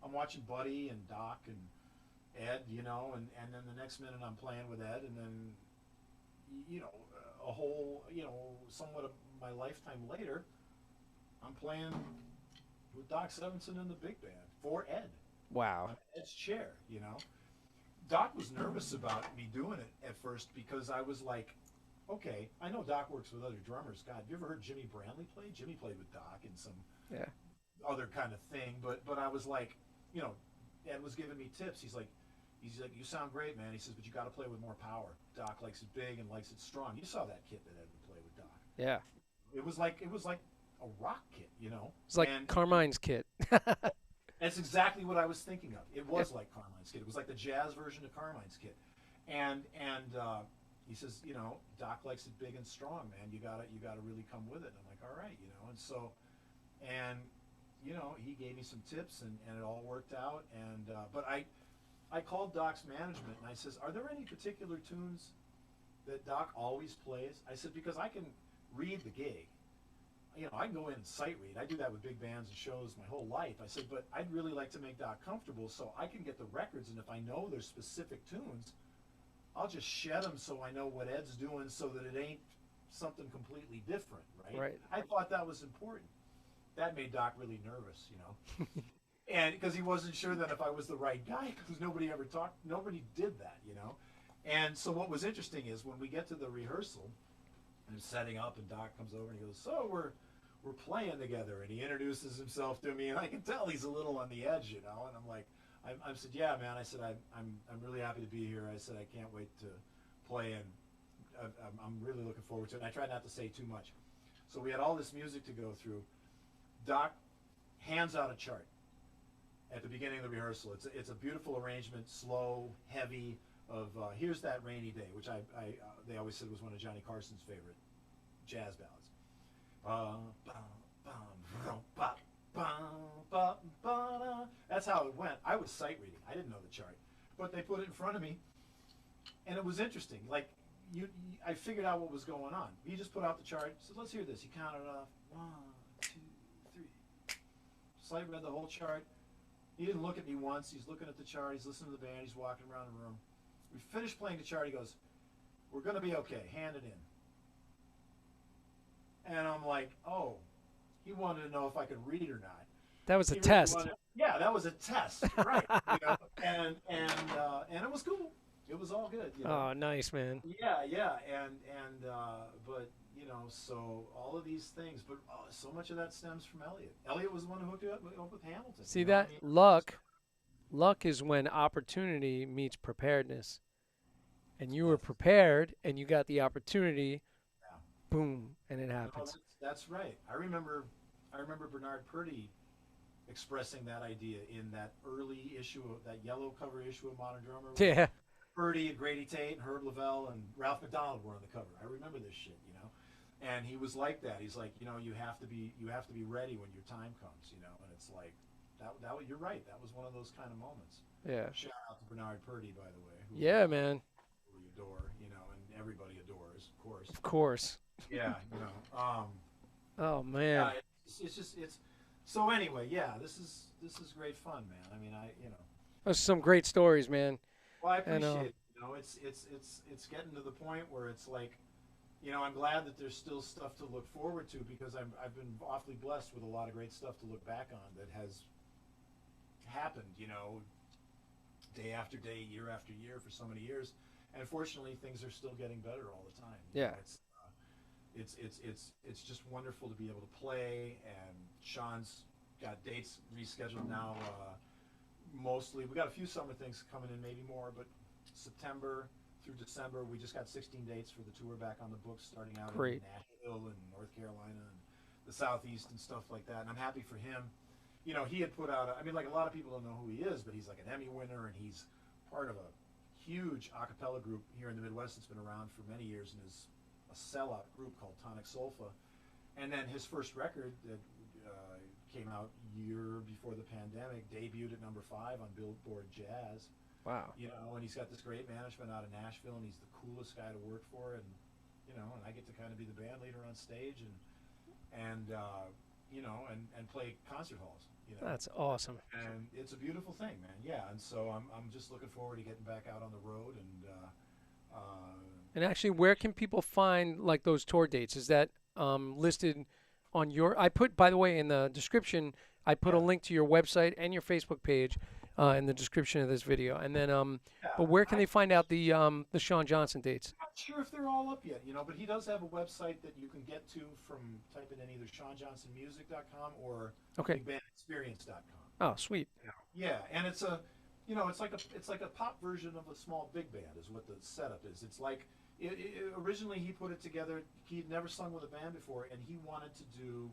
I'm watching Buddy and Doc and Ed, you know, and then the next minute I'm playing with Ed, and then, you know, a whole, you know, somewhat of my lifetime later, I'm playing with Doc Severinsen in the big band for Ed. Wow. On Ed's chair, you know. Doc was nervous about me doing it at first because I was like, okay, I know Doc works with other drummers. God, have you ever heard Jimmy Brantley play? Jimmy played with Doc in some other kind of thing, but I was like, you know, Ed was giving me tips. He's like, you sound great, man. He says, but you got to play with more power. Doc likes it big and likes it strong. You saw that kit that Ed would play with Doc. Yeah. It was like a rock kit, you know. It's like Carmine's kit. That's exactly what I was thinking of. It was like Carmine's kit. It was like the jazz version of Carmine's kit. And he says, you know, Doc likes it big and strong, man. You gotta really come with it. And I'm like, all right, you know. And so, and you know, he gave me some tips, and it all worked out. And but I called Doc's management and I says, are there any particular tunes that Doc always plays? I said, because I can read the gig. You know, I can go in and sight read. I do that with big bands and shows my whole life. I said, but I'd really like to make Doc comfortable so I can get the records, and if I know there's specific tunes, I'll just shed them so I know what Ed's doing so that it ain't something completely different, right? Right. I thought that was important. That made Doc really nervous, you know. And because he wasn't sure that if I was the right guy, because nobody did that, you know. And so what was interesting is when we get to the rehearsal, and I'm setting up, and Doc comes over and he goes, so we're playing together, and he introduces himself to me, and I can tell he's a little on the edge, you know. And I'm like, I said, yeah, man. I said, I'm really happy to be here. I said, I can't wait to play, and I'm really looking forward to it. And I tried not to say too much. So we had all this music to go through. Doc hands out a chart at the beginning of the rehearsal. It's a beautiful arrangement, slow, heavy, of Here's That Rainy Day, which they always said was one of Johnny Carson's favorite jazz ballads. That's how it went. I was sight reading. I didn't know the chart, but they put it in front of me, and it was interesting. Like I figured out what was going on. He just put out the chart. Said, "Let's hear this." He counted off 1, 2, 3. Sight read the whole chart. He didn't look at me once. He's looking at the chart. He's listening to the band. He's walking around the room. We finished playing the chart. He goes, "We're going to be okay. Hand it in." And I'm like, oh, he wanted to know if I could read or not. That was a He really test. Yeah, that was a test, right? And it was cool. It was all good. Oh, nice, man. Yeah, yeah, but so all of these things, but so much of that stems from Elliot. Elliot was the one who hooked you up with Hamilton. See I that mean, luck is when opportunity meets preparedness. And you were that's prepared and you got the opportunity, yeah. boom, and it No, happens. that's right. I remember Bernard Purdie expressing that idea in that early issue of that yellow cover issue of Modern Drummer with Yeah, Purdie and Grady Tate and Herb Lavelle and Ralph McDonald were on the cover. I remember this shit. And he was like that. He's like, you have to be ready when your time comes. And it's like that you're right. That was one of those kind of moments. yeah, Shout out to Bernard Purdie, by the way, who yeah, man. we adore, and everybody adores, of course. Of course. Yeah. Oh Yeah, man, it's just it's. So anyway, yeah, this is great fun, man. I mean, those are some great stories, man. well, I And appreciate it. It's getting to the point where it's like, I'm glad that there's still stuff to look forward to because I've been awfully blessed with a lot of great stuff to look back on that has happened, day after day, year after year for so many years. And fortunately, things are still getting better all the time. yeah, It's just wonderful to be able to play. And Sean's got dates rescheduled now. Mostly, we got a few summer things coming in, maybe more, but September through December, we just got 16 dates for the tour back on the books, starting out in great. Nashville and North Carolina and the Southeast and stuff like that. And I'm happy for him. He had put out, I mean, like a lot of people don't know who he is, but he's like an Emmy winner and he's part of a huge a cappella group here in the Midwest that's been around for many years and is a sellout group called Tonic Solfa. And then his first record that came out year before the pandemic debuted at number 5 on Billboard Jazz. Wow. And he's got this great management out of Nashville, and he's the coolest guy to work for. And I get to kind of be the band leader on stage and play concert halls. That's awesome. And it's a beautiful thing, man. Yeah, and so I'm just looking forward to getting back out on the road And actually, where can people find like those tour dates? Is that listed on your? I put, by the way, in the description, I put a yeah, link to your website and your Facebook page in the description of this video. And then, yeah. but where can they find out the Sean Johnson dates? Not sure if they're all up yet, but he does have a website that you can get to from typing in either SeanJohnsonMusic.com or Okay. BigBandExperience.com. Oh, sweet. Yeah, and it's like a pop version of a small big band is what the setup is. It's like originally he put it together. He'd never sung with a band before, and he wanted to do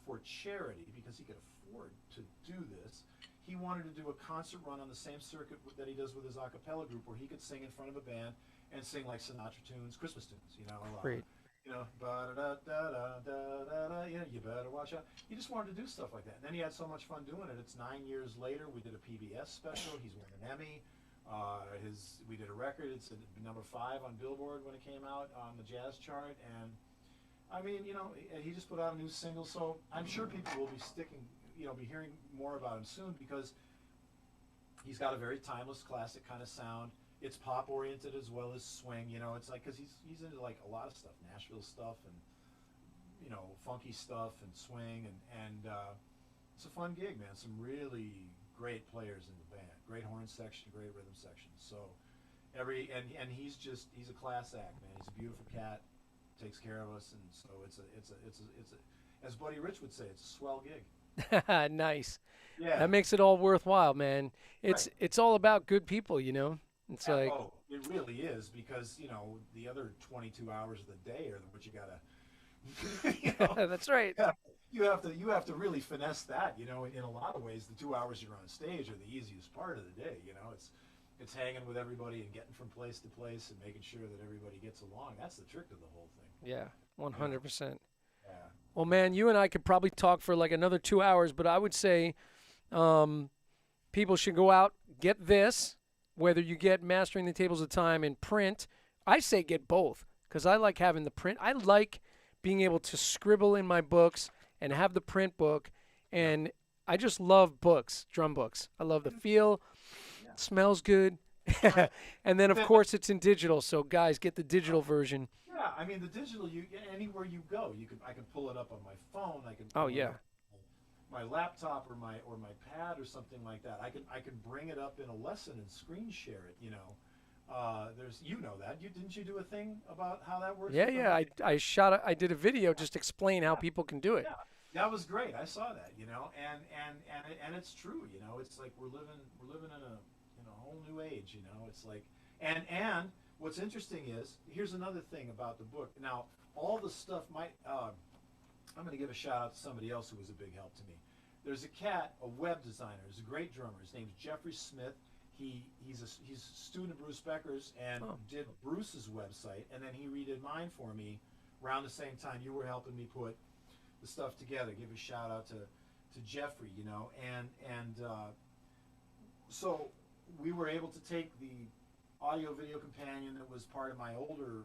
for charity because he could afford to do this. He wanted to do a concert run on the same circuit that he does with his a cappella group, where he could sing in front of a band and sing like Sinatra tunes, Christmas tunes. Great. Ba da da da da da da. You better watch out. He just wanted to do stuff like that, and then he had so much fun doing it. It's 9 years later. We did a PBS special. He's won an Emmy. We did a record. It's at number 5 on Billboard when it came out on the jazz chart, and I mean, he just put out a new single, so I'm sure people will be hearing more about him soon because he's got a very timeless, classic kind of sound. It's pop oriented as well as swing. It's like because he's into like a lot of stuff, Nashville stuff and funky stuff and swing and it's a fun gig, man. Some really great players in the band, great horn section, great rhythm section. So and he's a class act, man. He's a beautiful cat. Takes care of us, and so it's a as Buddy Rich would say, it's a swell gig. Nice. Yeah, That makes it all worthwhile, man. right. It's all about good people. It's Yeah, like, oh, it really is because the other 22 hours of the day are what you gotta, that's right. you have to really finesse that. In a lot of ways, the 2 hours you're on stage are the easiest part of the day. It's hanging with everybody and getting from place to place and making sure that everybody gets along. That's the trick to the whole thing. Yeah, Yeah, 100%. yeah. Well, man, you and I could probably talk for like another 2 hours, but I would say um, people should go out, get this, whether you get Mastering the Tables of Time in print. I say get both because I like having the print. I like being able to scribble in my books and have the print book. And I just love books, drum books. I love the feel. Yeah. It smells good. Right. And then, of course, it's in digital. So, guys, get the digital version. Yeah, I mean the digital. Anywhere you go, I can pull it up on my phone. I can. Oh, Pull it yeah. up on my laptop or my pad or something like that, I can bring it up in a lesson and screen share it. There's that didn't you do a thing about how that works? Yeah, yeah. I did a video just explain how Yeah, people can do it. yeah, that was great. I saw that, and it's true. It's like we're living in a whole new age. It's like and what's interesting is here's another thing about the book. Now all the stuff might. I'm going to give a shout out to somebody else who was a big help to me. There's a cat, a web designer. He's a great drummer. His name's Jeffrey Smith. He's a student of Bruce Becker's and did Bruce's website, and then he redid mine for me around the same time you were helping me put the stuff together. Give a shout out to Jeffrey, so we were able to take the audio video companion that was part of my older,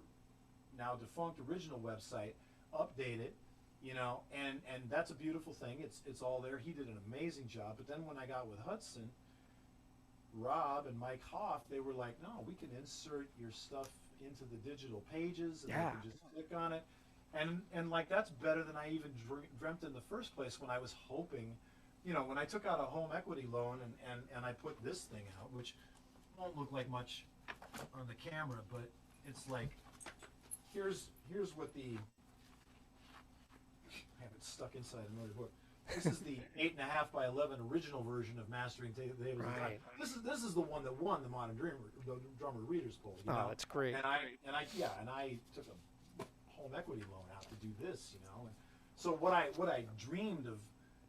now defunct original website, update it, and that's a beautiful thing. It's all there. He did an amazing job. But then when I got with Hudson, Rob and Mike Hoff, they were like, no, we can insert your stuff into the digital pages, and you can just click on it, and like that's better than I even dreamt in the first place when I was hoping, when I took out a home equity loan and I put this thing out, which won't look like much on the camera, but it's like here's what I have it stuck inside another book. This is the 8.5 by 11 original version of Mastering David. Right. This is the one that won the Modern Drummer Readers Poll. Oh, that's great. And I took a home equity loan out to do this. And so what I dreamed of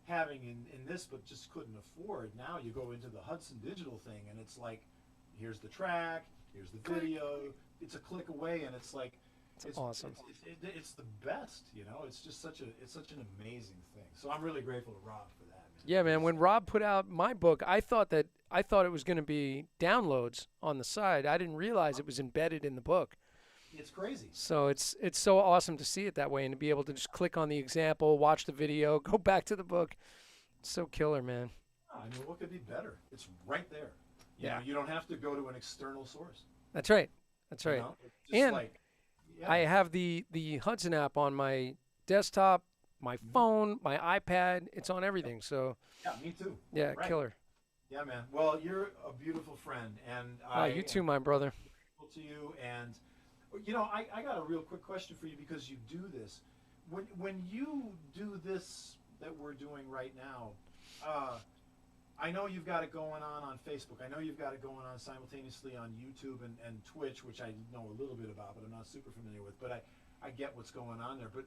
having in this, but just couldn't afford. Now you go into the Hudson Digital thing, and it's like, here's the track, here's the video. It's a click away, and it's like. It's awesome. It's the best, It's just such an amazing thing. So I'm really grateful to Rob for that. Man. Yeah, man. When Rob put out my book, I thought it was going to be downloads on the side. I didn't realize it was embedded in the book. It's crazy. So it's so awesome to see it that way and to be able to just click on the example, watch the video, go back to the book. It's so killer, man. I mean, what could be better? It's right there. Yeah. You don't have to go to an external source. That's right. That's right. It's just And like. Yeah. I have the Hudson app on my desktop, my phone, my iPad. It's on everything. So yeah, me too. yeah, Right. killer. Yeah, man. Well, you're a beautiful friend, and You too, my brother. grateful to you. And I got a real quick question for you because you do this. When you do this that we're doing right now, I know you've got it going on Facebook. I know you've got it going on simultaneously on YouTube and Twitch, which I know a little bit about, but I'm not super familiar with. But I get what's going on there. But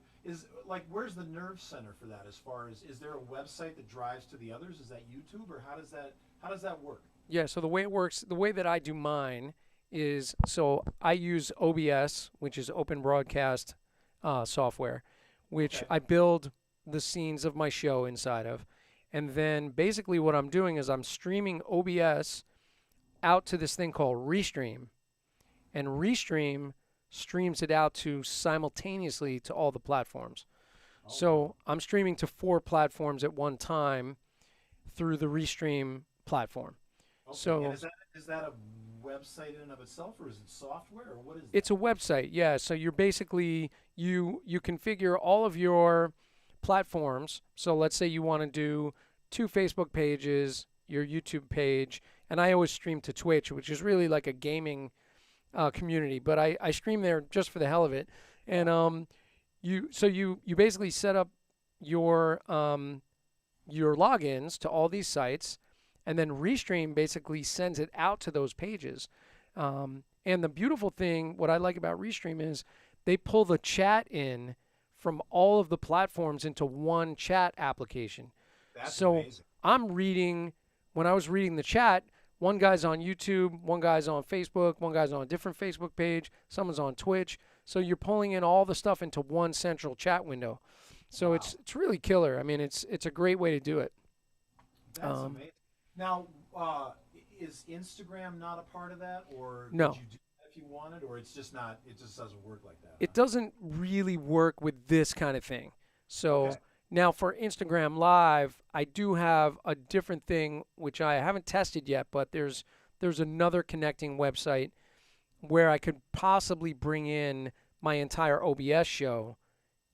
where's the nerve center for that? As far as, is there a website that drives to the others? Is that YouTube, or how does that work? Yeah, so the way it works, the way that I do mine is, so I use OBS, which is Open Broadcast software, which I build the scenes of my show inside of. And then basically what I'm doing is I'm streaming OBS out to this thing called Restream. And Restream streams it out to simultaneously to all the platforms. So I'm streaming to 4 platforms at one time through the Restream platform. Okay. So and is that a website in and of itself, or is it software, or what is it? It's a website, yeah. So you're basically, you configure all of your platforms. So let's say you want to do 2 Facebook pages, your YouTube page, and I always stream to Twitch, which is really like a gaming community, but I stream there just for the hell of it. And you basically set up your logins to all these sites, and then Restream basically sends it out to those pages. And the beautiful thing, what I like about Restream is they pull the chat in from all of the platforms into one chat application. That's so amazing. When I was reading the chat, one guy's on YouTube, one guy's on Facebook, one guy's on a different Facebook page, someone's on Twitch. So you're pulling in all the stuff into one central chat window. So Wow. it's really killer. I mean, it's a great way to do it. That's amazing. Now, is Instagram not a part of that, or No. Could you do that if you wanted, or it's just not? It just doesn't work like that. It doesn't really work with this kind of thing. So Okay. now for Instagram Live, I do have a different thing which I haven't tested yet, but there's another connecting website where I could possibly bring in my entire OBS show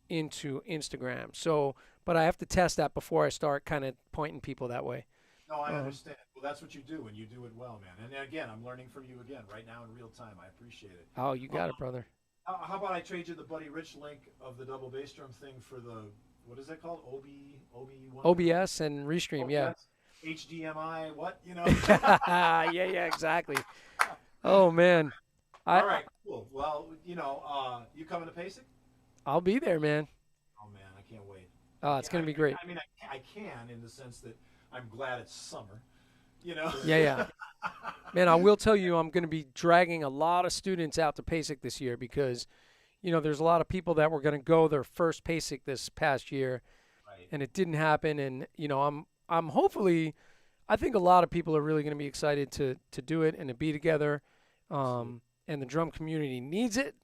into Instagram. So but I have to test that before I start kind of pointing people that way. No, I Um, understand. Well, that's what you do, and you do it well, man. And again, I'm learning from you again right now in real time. I appreciate it. oh, you Uh, got it, brother. how about I trade you the Buddy Rich link of the double bass drum thing for the what is that called? OB one. OBS and Restream, yeah. OBS, HDMI, what you know? Yeah, yeah, exactly. Oh man, All I right, cool. Well, you coming to PASIC? I'll be there, man. Oh man, I can't wait. Oh, it's gonna be great. I mean, I can in the sense that I'm glad it's summer. You know. Yeah, yeah. Man, I will tell you, I'm going to be dragging a lot of students out to PASIC this year because, there's a lot of people that were going to go their first PASIC this past year, Right. and it didn't happen. And I'm hopefully, I think a lot of people are really going to be excited to do it and to be together. And the drum community needs it.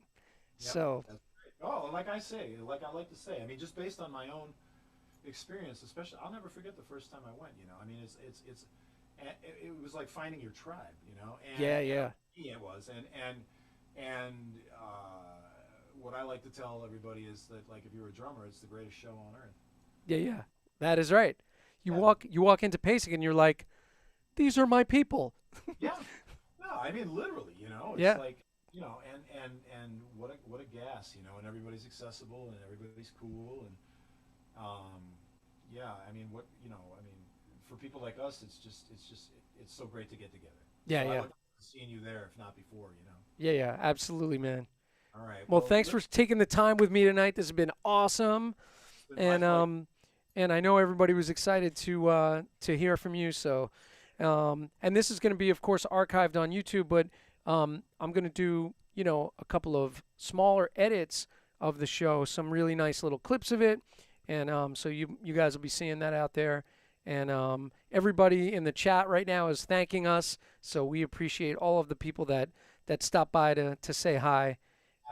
Yep, So that's great. Oh, like I say, like I like to say, I mean, just based on my own experience, especially, I'll never forget the first time I went. I mean, it was like finding your tribe. And yeah, and yeah, for me it was, and what I like to tell everybody is that like if you're a drummer, it's the greatest show on earth. yeah, yeah. That is right. You Yeah. walk into PASIC and you're like, these are my people. Yeah. No, I mean literally. It's Yeah, like and what a gas. And everybody's accessible and everybody's cool and yeah. I mean for people like us, it's so great to get together. yeah, So I yeah, look forward to seeing you there, if not before. yeah, yeah. Absolutely, man. All right. Well, Well, thanks for taking the time with me tonight. This has been awesome, it's been my and pleasure. I know everybody was excited to hear from you. So, and this is going to be, of course, archived on YouTube, but I'm going to do a couple of smaller edits of the show, some really nice little clips of it, and so you guys will be seeing that out there. And everybody in the chat right now is thanking us, so we appreciate all of the people that stopped by to say hi.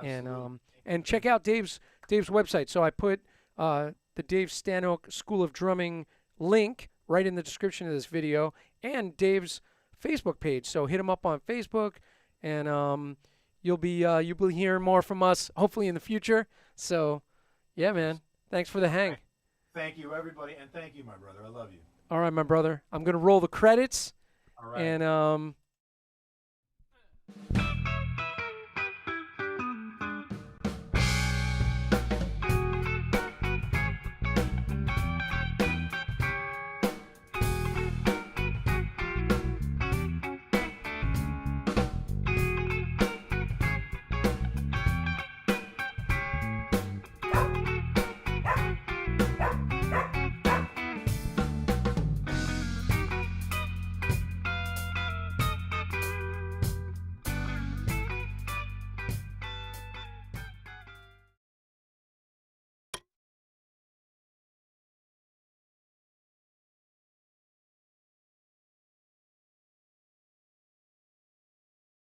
And Absolutely. and check out Dave's website. So I put the Dave Stanoch School of Drumming link right in the description of this video, and Dave's Facebook page. So hit him up on Facebook, and you'll be hearing more from us hopefully in the future. So yeah, man, thanks for the hang. Thank you, everybody, and thank you, my brother. I love you. All right, my brother. I'm gonna roll the credits, All right. and